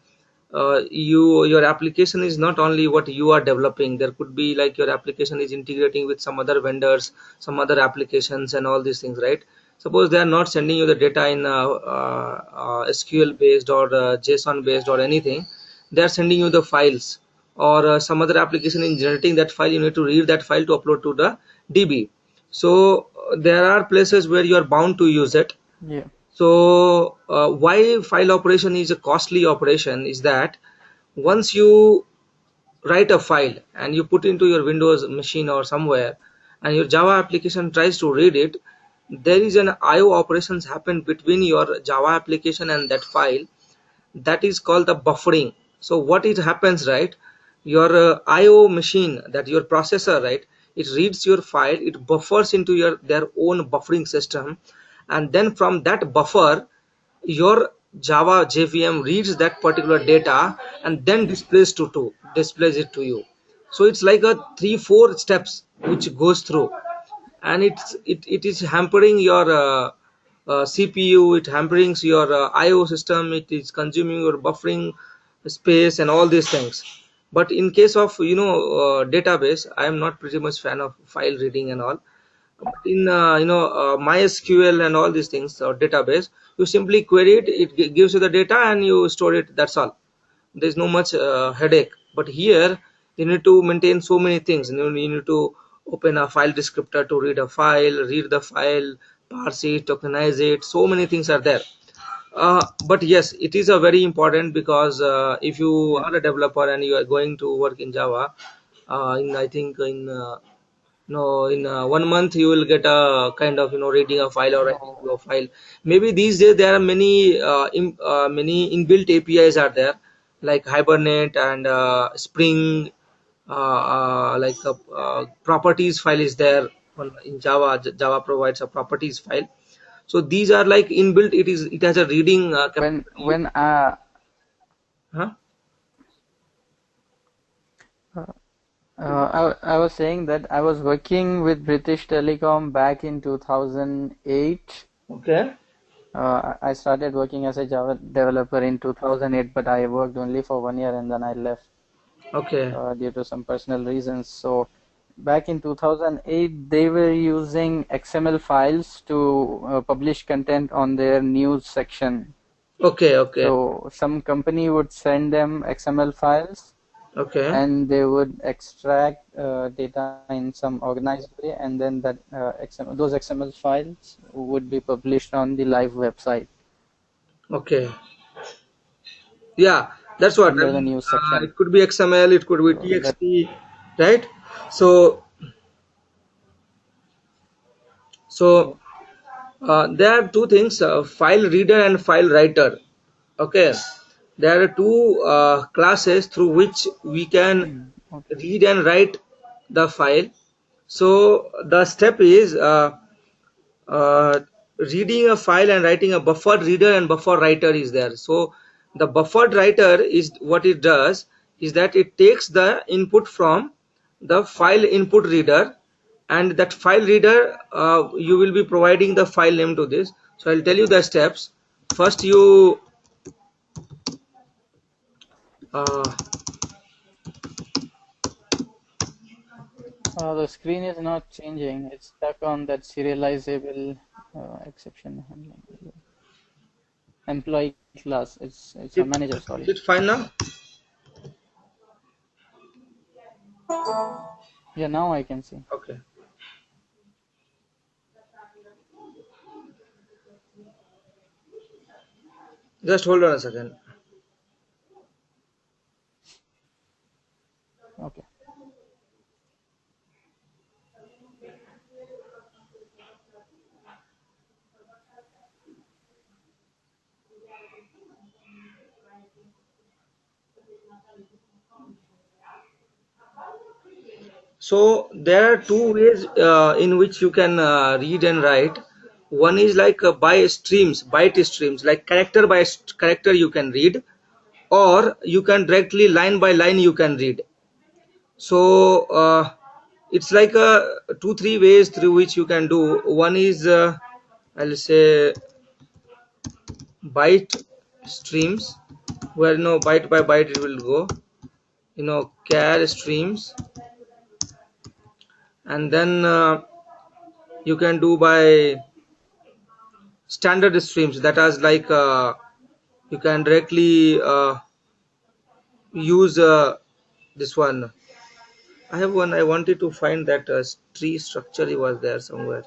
application is not only what you are developing. There could be like your application is integrating with some other vendors, some other applications, and all these things, right? Suppose they are not sending you the data in SQL based or JSON based or anything. They are sending you the files, or some other application in generating that file. You need to read that file to upload to the DB. So there are places where you are bound to use it. Yeah. So why file operation is a costly operation is that once you write a file and you put into your Windows machine or somewhere, and your Java application tries to read it, there is an IO operations happen between your Java application and that file, that is called the buffering. So what it happens, right, your IO machine, that your processor, right, it reads your file, it buffers into your their own buffering system, and then from that buffer your Java JVM reads that particular data and then displays it to you. So it's like a 3 4 steps which goes through, and it is hampering your CPU, it hampering your IO system, it is consuming your buffering space and all these things. But in case of database, I am not pretty much fan of file reading and all. But in MySQL and all these things or database, you simply query it, gives you the data and you store it. That's all. There's no much headache. But here you need to maintain so many things. You need to open a file descriptor to read the file, parse it, tokenize it. So many things are there. But yes, it is a very important, because if you Yeah. are a developer and you are going to work in Java, in I think in no in 1 month you will get a kind of reading a file or writing No. to a file. Maybe these days there are many inbuilt APIs are there, like Hibernate and Spring, like a properties file is there in Java. Java provides a properties file, so these are like inbuilt. It has a reading capability. When Huh? uh, I was saying that I was working with British Telecom back in 2008. Okay. I started working as a Java developer in 2008, but I worked only for 1 year and then I left Okay. due to some personal reasons. So back in 2008, they were using XML files to publish content on their news section. Okay. Okay. So some company would send them XML files Okay. and they would extract data in some organized way, and then those XML files would be published on the live website Okay. Yeah, that's what I under the mean. news section. It could be XML, it could be So that TXT, right? So, yeah. so there are two things: file reader and file writer. Okay, there are two classes through which we can Okay. read and write the file. So the step is uh, reading a file and writing. A buffered reader and buffer writer is there. So the buffered writer is what it does is that it takes the input from the file input reader, and that file reader, you will be providing the file name to this. So I'll tell you the steps. First you uh, The screen is not changing. It's stuck on that serializable exception handling. Employee class. It's a it, manager. is Sorry. it fine now? Yeah, now I can see. Okay, just hold on a second. Okay. So there are two ways in which you can read and write. One is like by streams, byte streams, like character by character you can read, or you can directly line by line you can read. So it's like 2 3 ways through which you can do. One is I'll say byte streams, where byte by byte it will go. Char streams, and then you can do by standard streams, that is like you can directly use this one. I have one. I wanted to find that tree structure, it was there somewhere.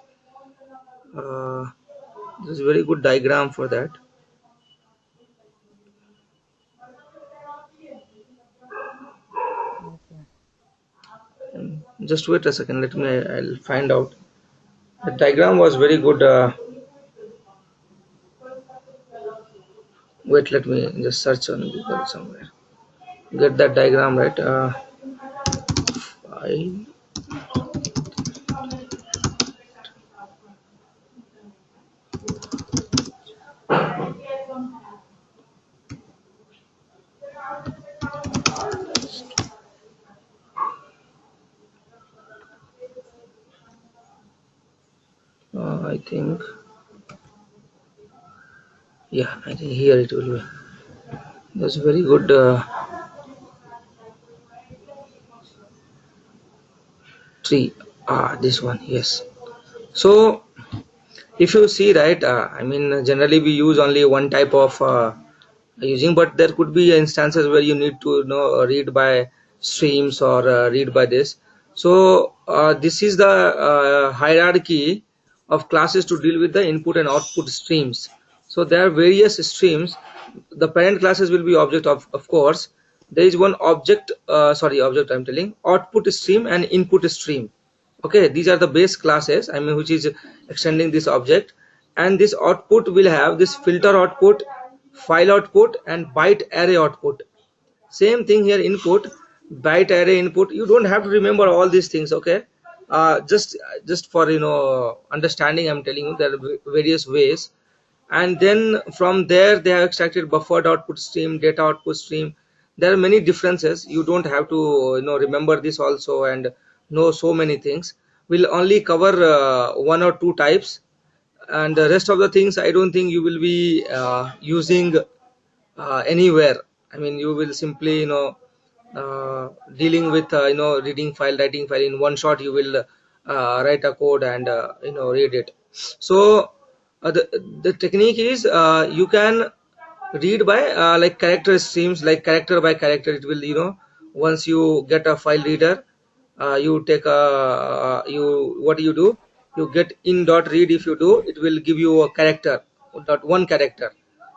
uh, There's a very good diagram for that. Okay. Just wait a second. Let me. I'll find out. The diagram was very good. Wait. Let me just search on Google somewhere. Get that diagram right. I. I think. Yeah. I think here it will be. That's very good. Tree. This one. Yes. So if you see right, I mean generally we use only one type of using, but there could be instances where you need to read by streams or read by this. So this is the hierarchy of classes to deal with the input and output streams. So there are various streams. The parent classes will be object of course. There is one object, sorry, object I'm telling, output stream and input stream. Okay, these are the base classes, I mean, which is extending this object. And this output will have this filter output, file output, and byte array output. Same thing here, input, byte array input. You don't have to remember all these things, okay? Just for understanding, I'm telling you there are various ways. And then from there they have extracted buffered output stream, data output stream. There are many differences. You don't have to remember this also and know so many things. We'll only cover one or two types, and the rest of the things I don't think you will be using anywhere. I mean, you will simply dealing with reading file, writing file in one shot. You will write a code and read it. So the technique is you can read by like character streams, like character by character. It will once you get a file reader, you take a you what you do, you get in dot read. If you do, it will give you a character, dot one character,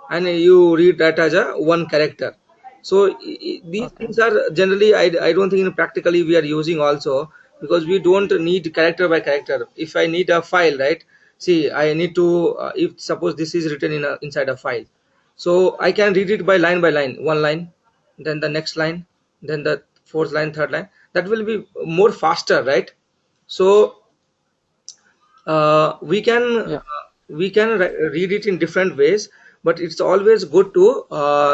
and you read that as a one character. So these Okay. things are generally, I don't think practically we are using also, because we don't need character by character. If I need a file, right? See, I need to if suppose this is written inside a file, so I can read it by line, one line, then the next line, then the fourth line, third line. That will be more faster, right? So Yeah. we can read it in different ways, but it's always good to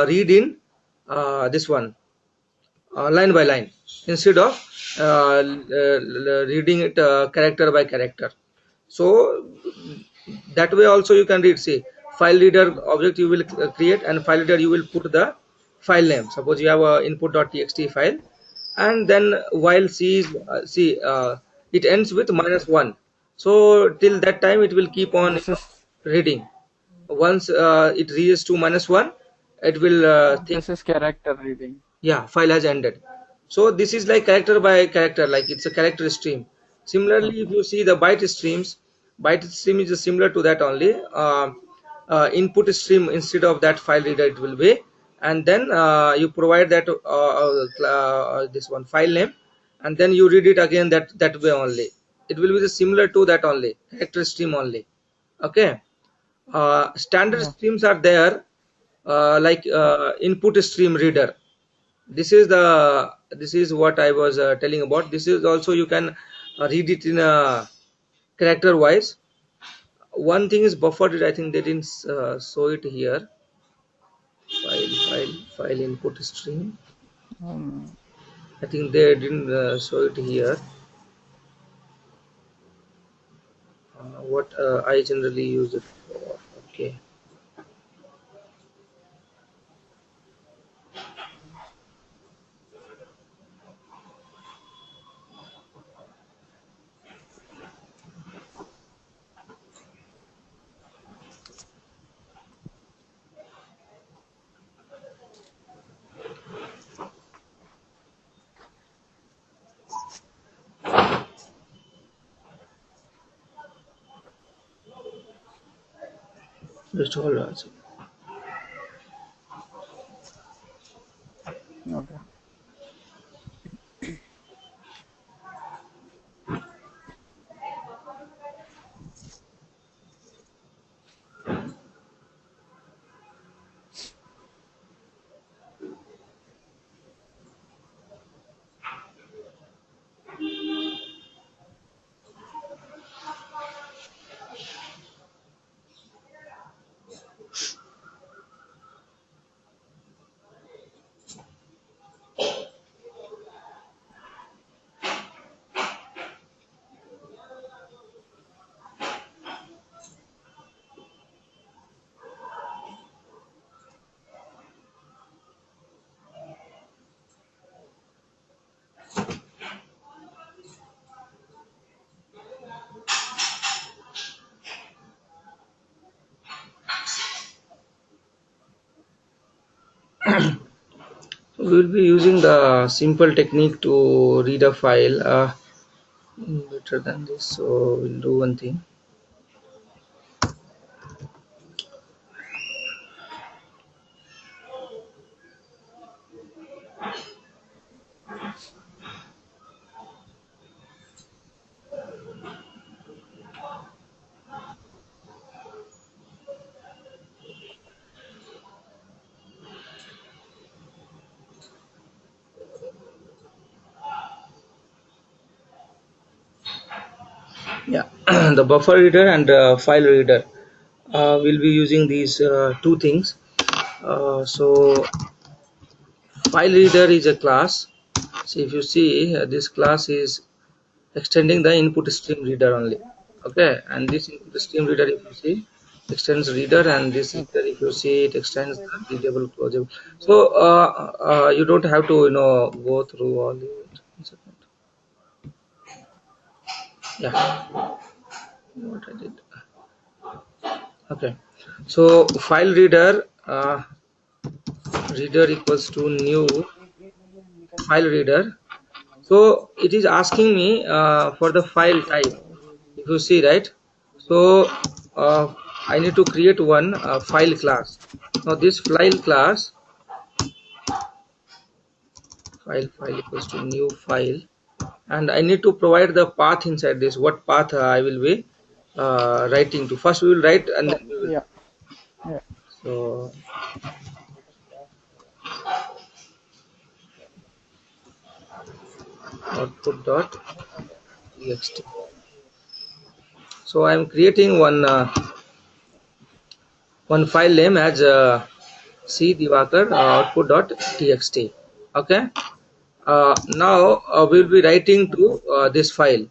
read in this one, line by line, instead of reading it character by character. So that way also you can read. See, file reader object you will create, and file reader you will put the file name. Suppose you have a input.txt file, and then while c is it ends with -1. So till that time it will keep on This is reading. Once it reaches to -1, it will think, this is character reading. yeah, file has ended. So this is like character by character, like it's a character stream. Similarly, if Okay. you see the byte streams, byte stream is similar to that only. Input stream, instead of that file reader it will be, and then you provide that this one file name, and then you read it again that way only. It will be the similar to that only, character stream only. Okay. Standard Yeah. streams are there, like input stream reader. This is what I was telling about. This is also you can read it in a character wise. One thing is buffered, I think they didn't show it here. File input stream, Um, I think they didn't show it here. What I generally use it for. Okay. Just hold on. Okay. We will be using the simple technique to read a file better than this. So we'll do one thing. Yeah, the buffer reader and file reader. We'll be using these two things. So file reader is a class. So if you see this class is extending the input stream reader only. Okay, and this input stream reader, if you see, extends reader, and this Okay. reader, if you see, it extends the readable closable. So you don't have to go through all the. One second. Yeah, what I did. Okay, so file reader reader equals to new file reader. So it is asking me for the file type. If you see, right? So uh, I need to create one file class. Now this file class, file equals to new file, and I need to provide the path inside this. What path I will be writing to. First we will write, and Oh, then we will. yeah. Yeah. So output dot txt. So I am creating one file name as c divakar output.txt. Okay. Now we'll be writing to this file.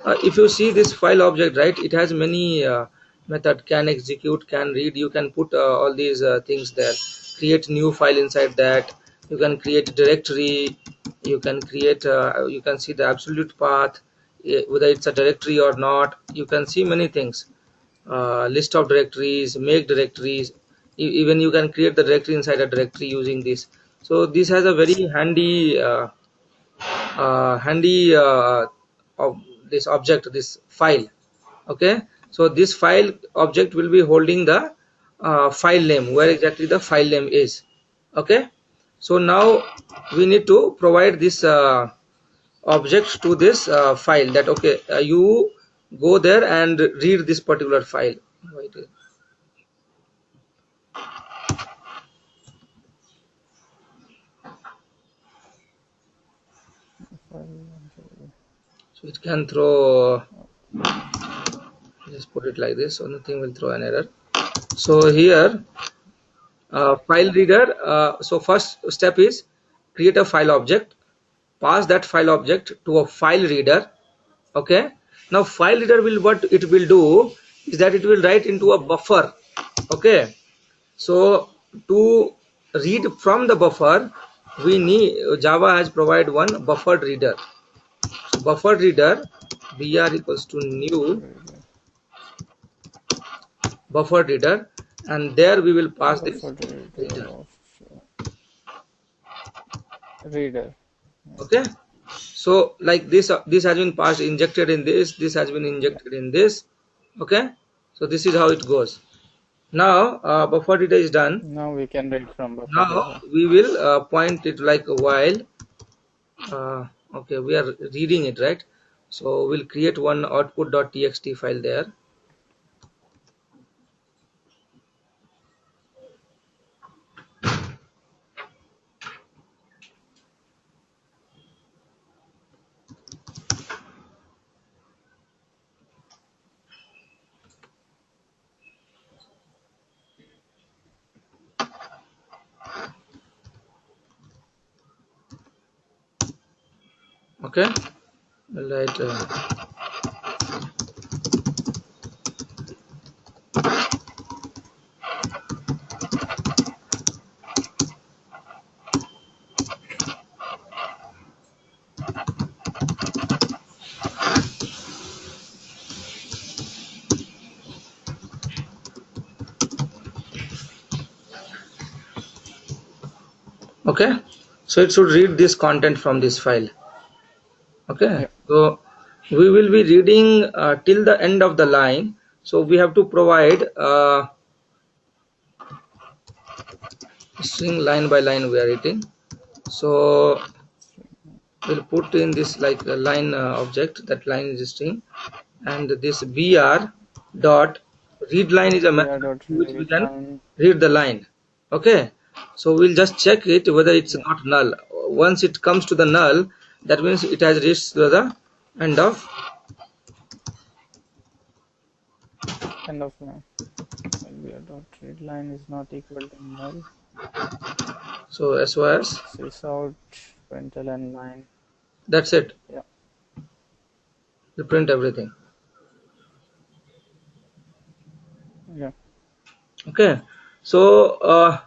If you see this file object, right, it has many method: can execute, can read. You can put all these things there. Create new file inside that. You can create directory. You can create. You can see the absolute path, whether it's a directory or not. You can see many things. List of directories, make directories. Even you can create the directory inside a directory using this. So this has a very handy of this object, this file. Okay, so this file object will be holding the file name, where exactly the file name is. Okay, so now we need to provide this object to this file, that okay, you go there and read this particular file. Wait, so it can throw, just put it like this, so nothing will throw an error. So here file reader, so first step is create a file object, pass that file object to a file reader. Okay, now file reader will, what it will do is that it will write into a buffer. Okay, so to read from the buffer, we need, Java has provided one buffered reader. So buffered reader, br equals to new Reader. buffered reader, and there we will pass this Buffer reader reader. of reader. Okay, so like this has been passed, injected in this has been injected in this. Okay, so this is how it goes. Now buffer data is done. Now we can read from buffer Now data. we will point it like a while. Okay, we are reading it, right? So we'll create one output.txt file there. Okay, right. Okay, so it should read this content from this file. Okay, Yeah, so we will be reading till the end of the line. So we have to provide string line by line we are reading. So we'll put in this like a line object, that line is a string, and this br dot read line is a br method dot through which we read can line. read the line. Okay, so we'll just check it whether it's Yeah, not null. Once it comes to the null, that means it has reached to the end of. end of line. Br dot read line is not equal to null. So SOS, Sys out println line. that's it. Yeah, We print everything. yeah. Okay, so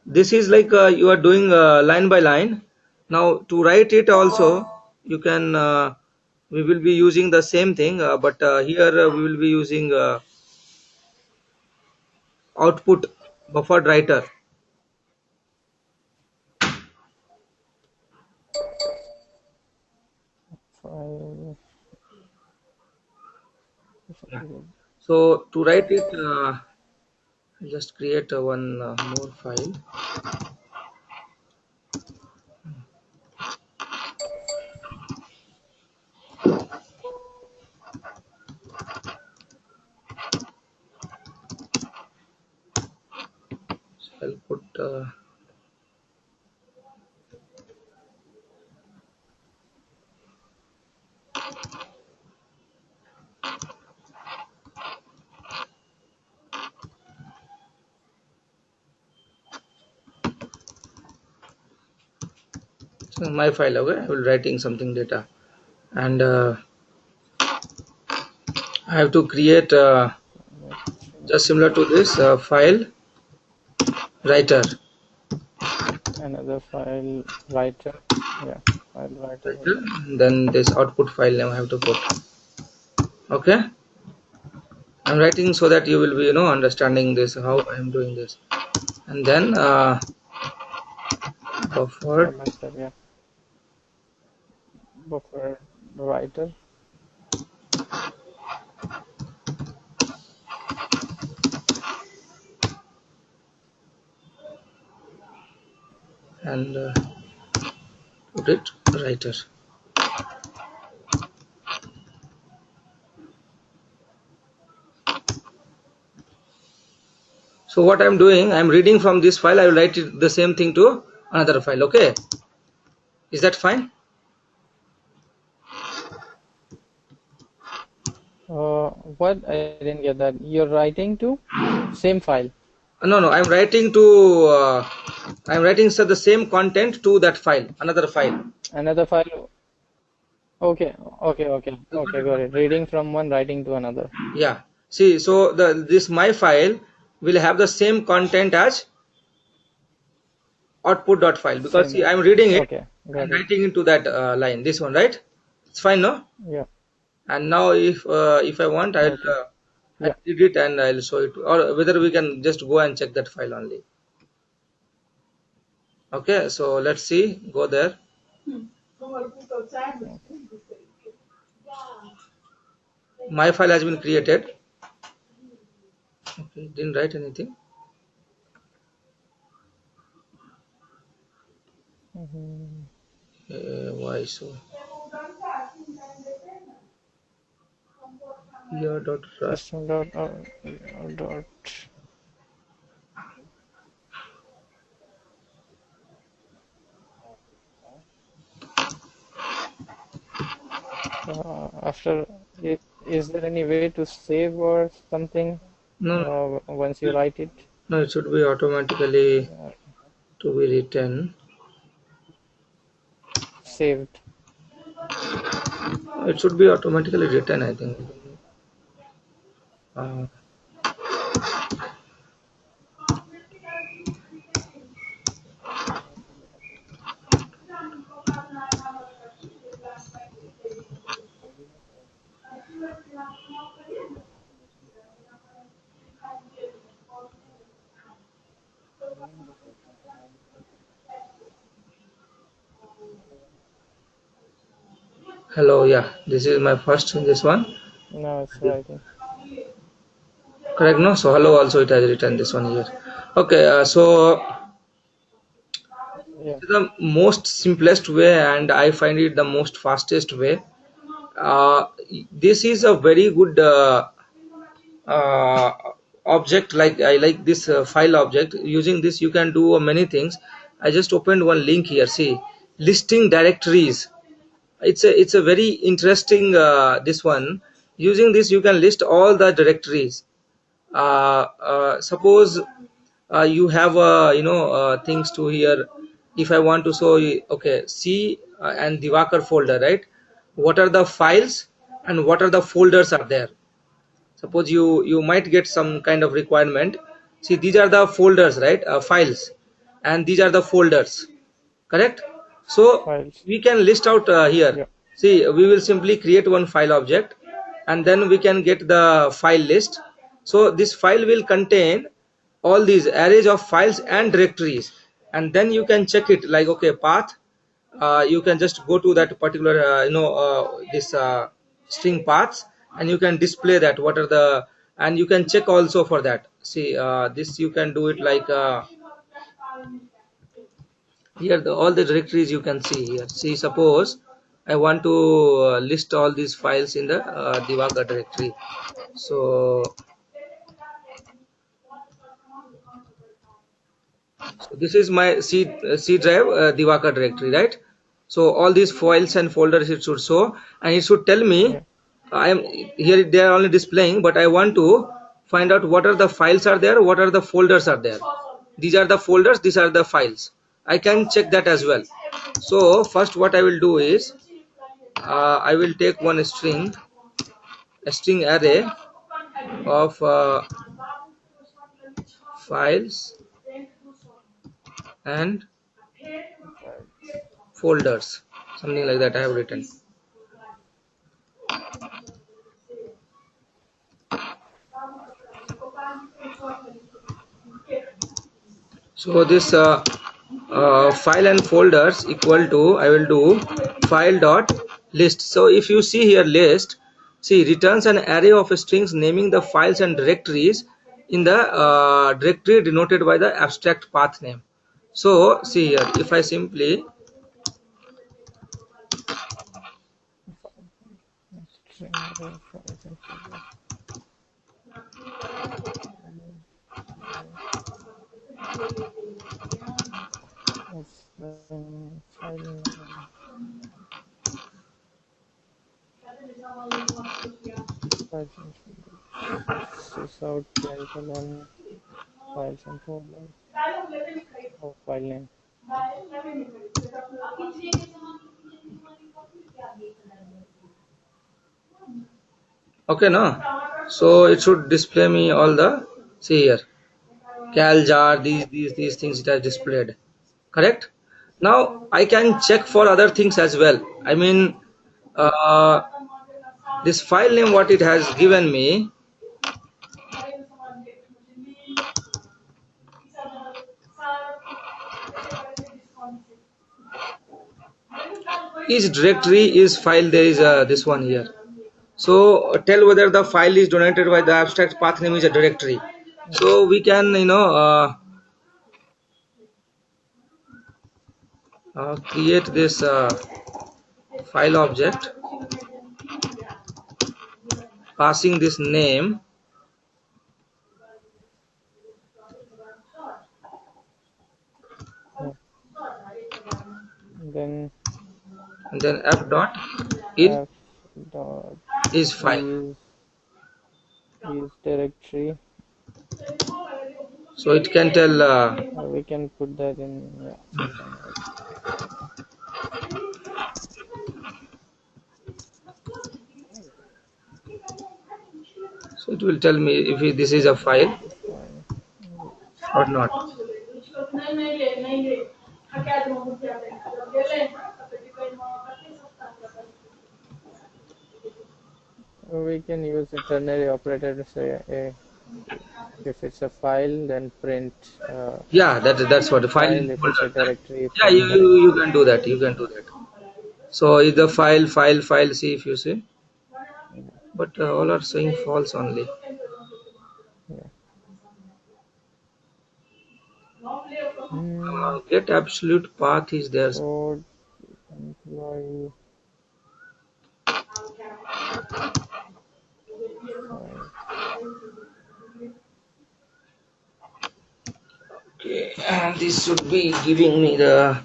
this is like you are doing line by line. Now to write it also, you can we will be using the same thing, but here we will be using output buffered writer. File. Yeah. So to write it, just create one more file. So I'll put my file. Okay, I will writing something data, and I have to create Let just similar to this file writer. another file writer. Yeah, file writer Writer, again. then this output file name I have to put. Okay, I'm writing so that you will be understanding this how I am doing this, and then buffered, Step by step. Yeah, buffer writer. and put it writer. So what I'm doing, I'm reading from this file, I will write it, the same thing to another file. Okay, is that fine? What? I didn't get that. You're writing to same file. No, no, I'm writing to I'm writing so the same content to that file, another file. Another file. Okay, You got okay, it, got what it. I Reading from one, writing to another. meant? Yeah, see, so this my file will have the same content as output.file, because see Same. I'm reading it Okay, and got it. writing into that line, this one, right? It's fine, no? Yeah, And now if I want, okay. I'll Yeah, read it and I'll show it, or whether we can just go and check that file only. Okay, so let's see, go there. okay. My file has been created. He didn't write anything. Mhm. Why so? Here dot write. System dot dot after is there any way to save or something No, no, once you write it? no. It should be automatically Uh, to be written. saved. It should be automatically written, I think. Uh, Hello, yeah. This is my first in this one. Now it's writing. Correct, no? So hello also it has written this one here. Okay, so Yeah, the most simplest way, and I find it the most fastest way. Uh, this is a very good uh, object. Like I like this file object. Using this, you can do many things. I just opened one link here. See, listing directories. It's a very interesting this one. Using this, you can list all the directories. Suppose you have things to here. If I want to show you, okay, C and Divakar folder, right? What are the files and what are the folders are there? Suppose you might get some kind of requirement. See, these are the folders, right? Files, and these are the folders, correct? So files. we can list out here. Yeah, See, we will simply create one file object, and then we can get the file list. So this file will contain all these arrays of files and directories, and then you can check it like, okay, path. You can just go to that particular this string paths, and you can display that what are the, and you can check also for that. See, this you can do it like here all the directories you can see here. See, suppose I want to list all these files in the Divaka directory. So this is my C drive Divaka directory, right? So all these files and folders it should show, and it should tell me yeah, I am here. They are only displaying, but I want to find out what are the files are there, what are the folders are there. These are the folders, these are the files. I can check that as well. So first, what I will do is I will take one string, a string array of files and files. folders, something like that I have written. So this file and folders equal to, I will do file dot list. So if you see here list, see, returns an array of strings naming the files and directories in the directory denoted by the abstract path name. So see here, if I simply String array files and folders. It's file name, files and folders. Sys out variable files and folders. Oh, file name. okay, no, so it should display me all the, see here, cal jar, these things it has displayed, correct? Now I can check for other things as well. I mean, uh, this file name what it has given me is directory is file, there is this one here. So tell whether the file is donated by the abstract path name is a directory. So we can create this file object passing this name, yeah. Then and then f dot it f dot is file. use directory. So it can tell We can put that in, yeah, sometime else. so it will tell me if this is a file This file. Yeah. or not. We can use a ternary operator to say if it's a file, then print Yeah, that's what the file is file. If it's folder. a directory, Yeah, you, print you you directory. can do that. You can do that. So is the file see if you see, Yeah. but all are saying false only. Yeah. Mm, Get absolute path is there. code employee file. Okay, and this should be giving me the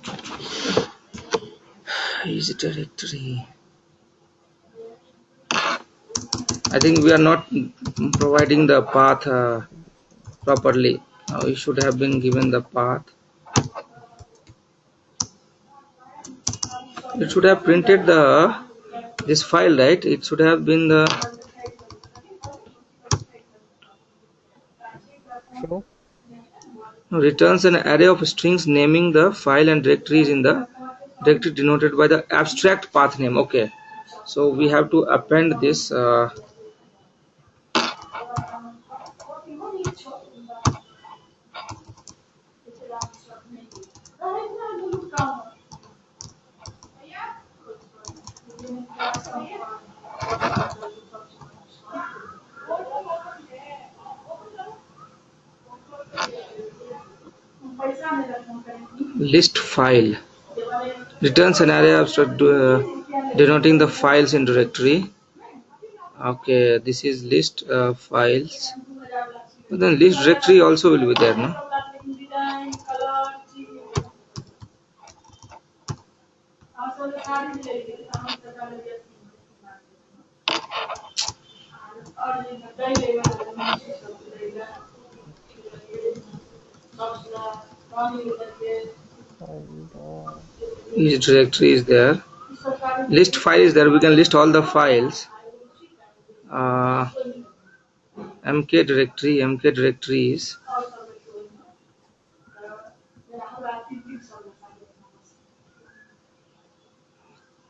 is directory. I think we are not providing the path properly. We should have been given the path. It should have printed the this file, right? It should have been the Show. returns an array of strings naming the file and directories in the directory denoted by the abstract path name. Okay, so we have to append this list file. Returns an array of denoting the files in directory. Okay, this is list files. But then list directory also will be there, no? File dot. Each directory is there. List file is there. We can list all the files. Uh, mk directories.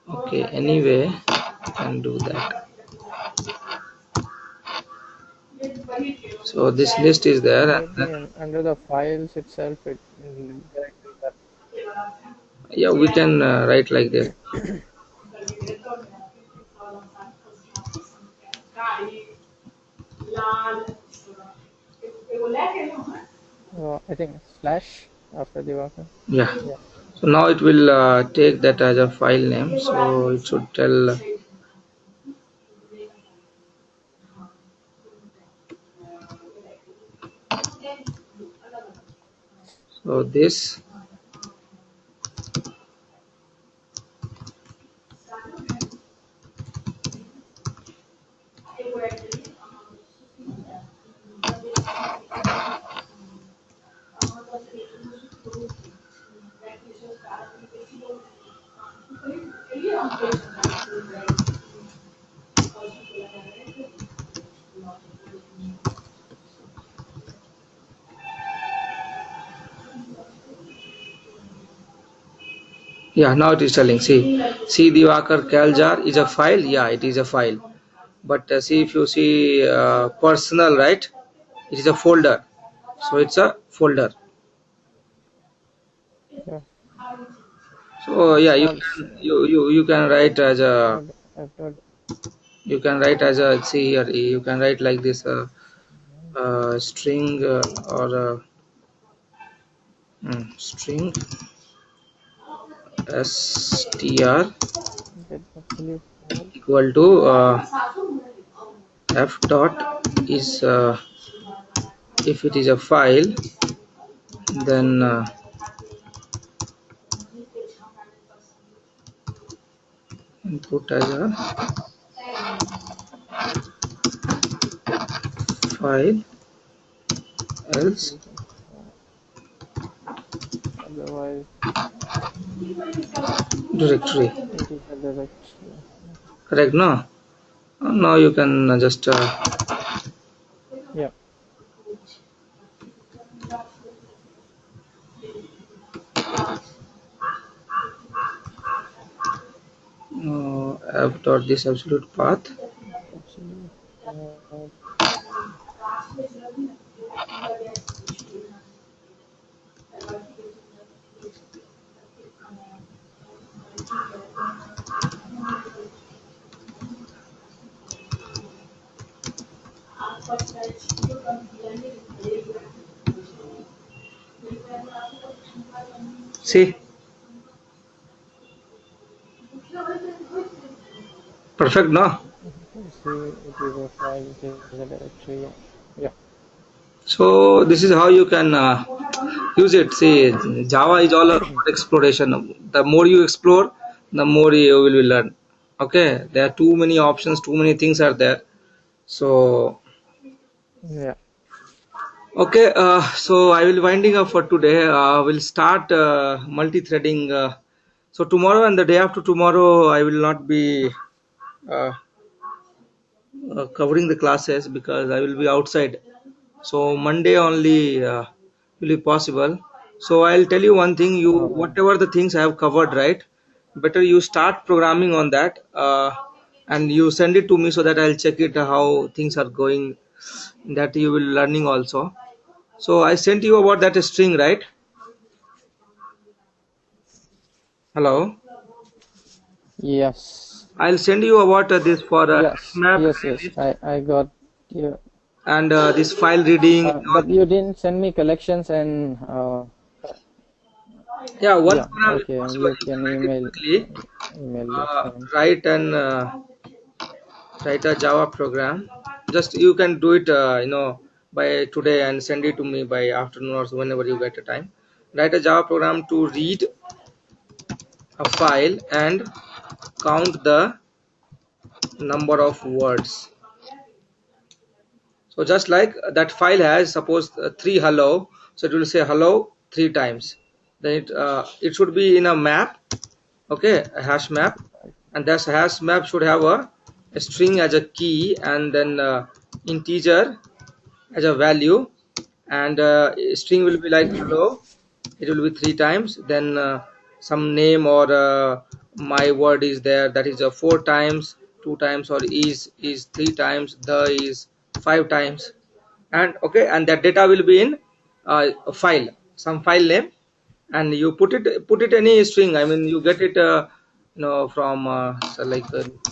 Okay, anyway, can do that. So this list is there, and then Maybe under the files itself, it directories are. yeah, we can write like this. I think slash after the worker. Yeah. Yeah. So now it will take that as a file name. So it should tell. So this. Yeah, now it is telling. See the Wakar Kaljar is a file. Yeah, it is a file. But see if you see personal, right? It is a folder. So it's a folder. Yeah. So yeah, False. you can write as a F dot you can write as a see here. You can write like this. string or string str Get absolute file. equal to f dot is if it is a file, then input as a file, else Absolute file. Otherwise, directory. it is a directory. Correct, no? Now you can just Yeah. f dot this absolute path. Absolute file. See, perfect, no? Okay, see, it is a file, it is a directory. Yeah. So this is how you can use it. See, Java is all about exploration. The more you explore, the more you will learn. Okay, there are too many options, too many things are there. So Yeah. okay, so I will winding up for today. We'll start multi-threading. So tomorrow and the day after tomorrow, I will not be uh, covering the classes because I will be outside. So Monday only will be possible. So I'll tell you one thing: you Okay. whatever the things I have covered, right? Better you start programming on that, and you send it to me so that I'll check it how things are going. That you will learning also. So I sent you about that string, right? Hello. Yes. I'll send you about this for Yes. map Yes. Yes. list I got you. and this file reading. But you didn't send me collections and Yeah, one yeah. program is Okay. possible. You You can can write it email quickly. the same. Write and write a Java program. Just you can do it, by today and send it to me by afternoon or so whenever you get a time. Write a Java program to read a file and count the number of words. So just like that file has suppose three hello, so it will say hello three times. Then it should be in a map, okay, a hash map, and that hash map should have a string as a key and then integer as a value, and string will be like hello, it will be three times, then some name or my word is there, that is four times, two times, or is three times, the is five times, and okay, and that data will be in a file, some file name, and you put it any string, I mean you get it from so like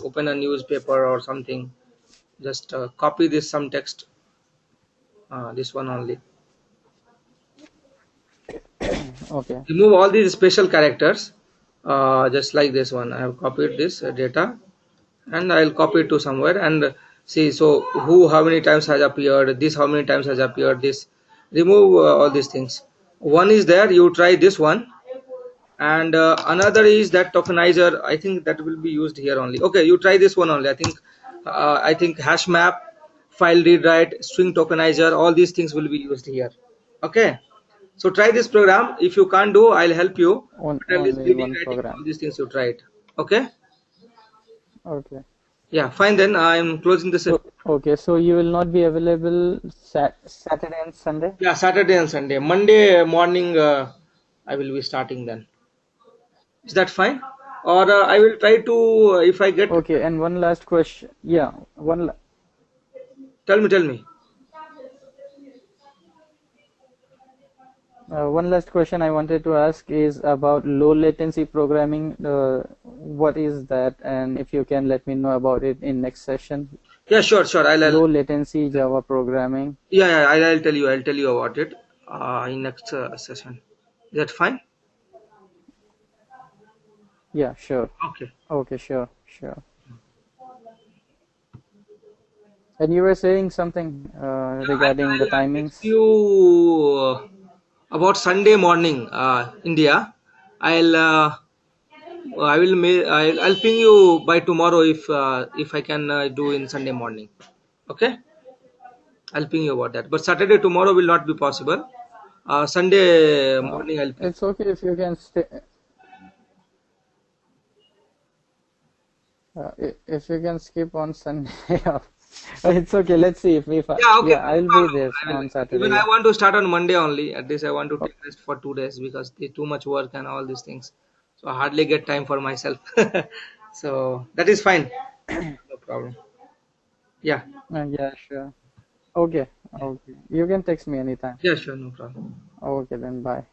open a newspaper or something, just copy this some text, this one only, Okay. remove all these special characters, just like this one I have copied this data, and I'll copy it to somewhere and see, so who how many times has appeared, this how many times has appeared, this, remove all these things. One is there, you try this one, and another is that tokenizer, I think that will be used here only. Okay, you try this one only, I think hash map, file read write, string tokenizer, all these things will be used here. Okay, so try this program. If you can't do, I'll help you, but at least Only reading one writing program. all these things you try it. Okay, Okay. yeah, fine, then I'm closing the session. Okay. So you will not be available Saturday and Sunday. Yeah, Saturday and Sunday, Monday morning I will be starting then. Is that fine? Or I will try to, if I get, Okay. And one last question. Yeah. tell me. One last question I wanted to ask is about low latency programming. What is that? And if you can let me know about it in next session. Yeah, sure, sure. I'll low latency Java programming. yeah, yeah. I'll tell you about it in next session. Is that fine? Yeah, sure. Okay. Okay, sure, sure. And you were saying something Yeah, regarding the I'll text timings. you about Sunday morning, India. I'll I'll ping you by tomorrow if I can do in Sunday morning. Okay, I'll ping you about that. But Saturday tomorrow will not be possible. Sunday morning I'll ping. It's okay if you can stay. If you can skip on Sunday, it's okay. Let's see if Yeah, okay, yeah, no I'll be problem. there I will. on Even Saturday. I Yeah. want to start on Monday only. At least I want to O- take rest for 2 days because there's too much work and all these things. So I hardly get time for myself. So that is fine. No problem. Yeah. yeah, sure. Okay, okay. You can text me anytime. Yeah, sure, no problem. Okay, then bye.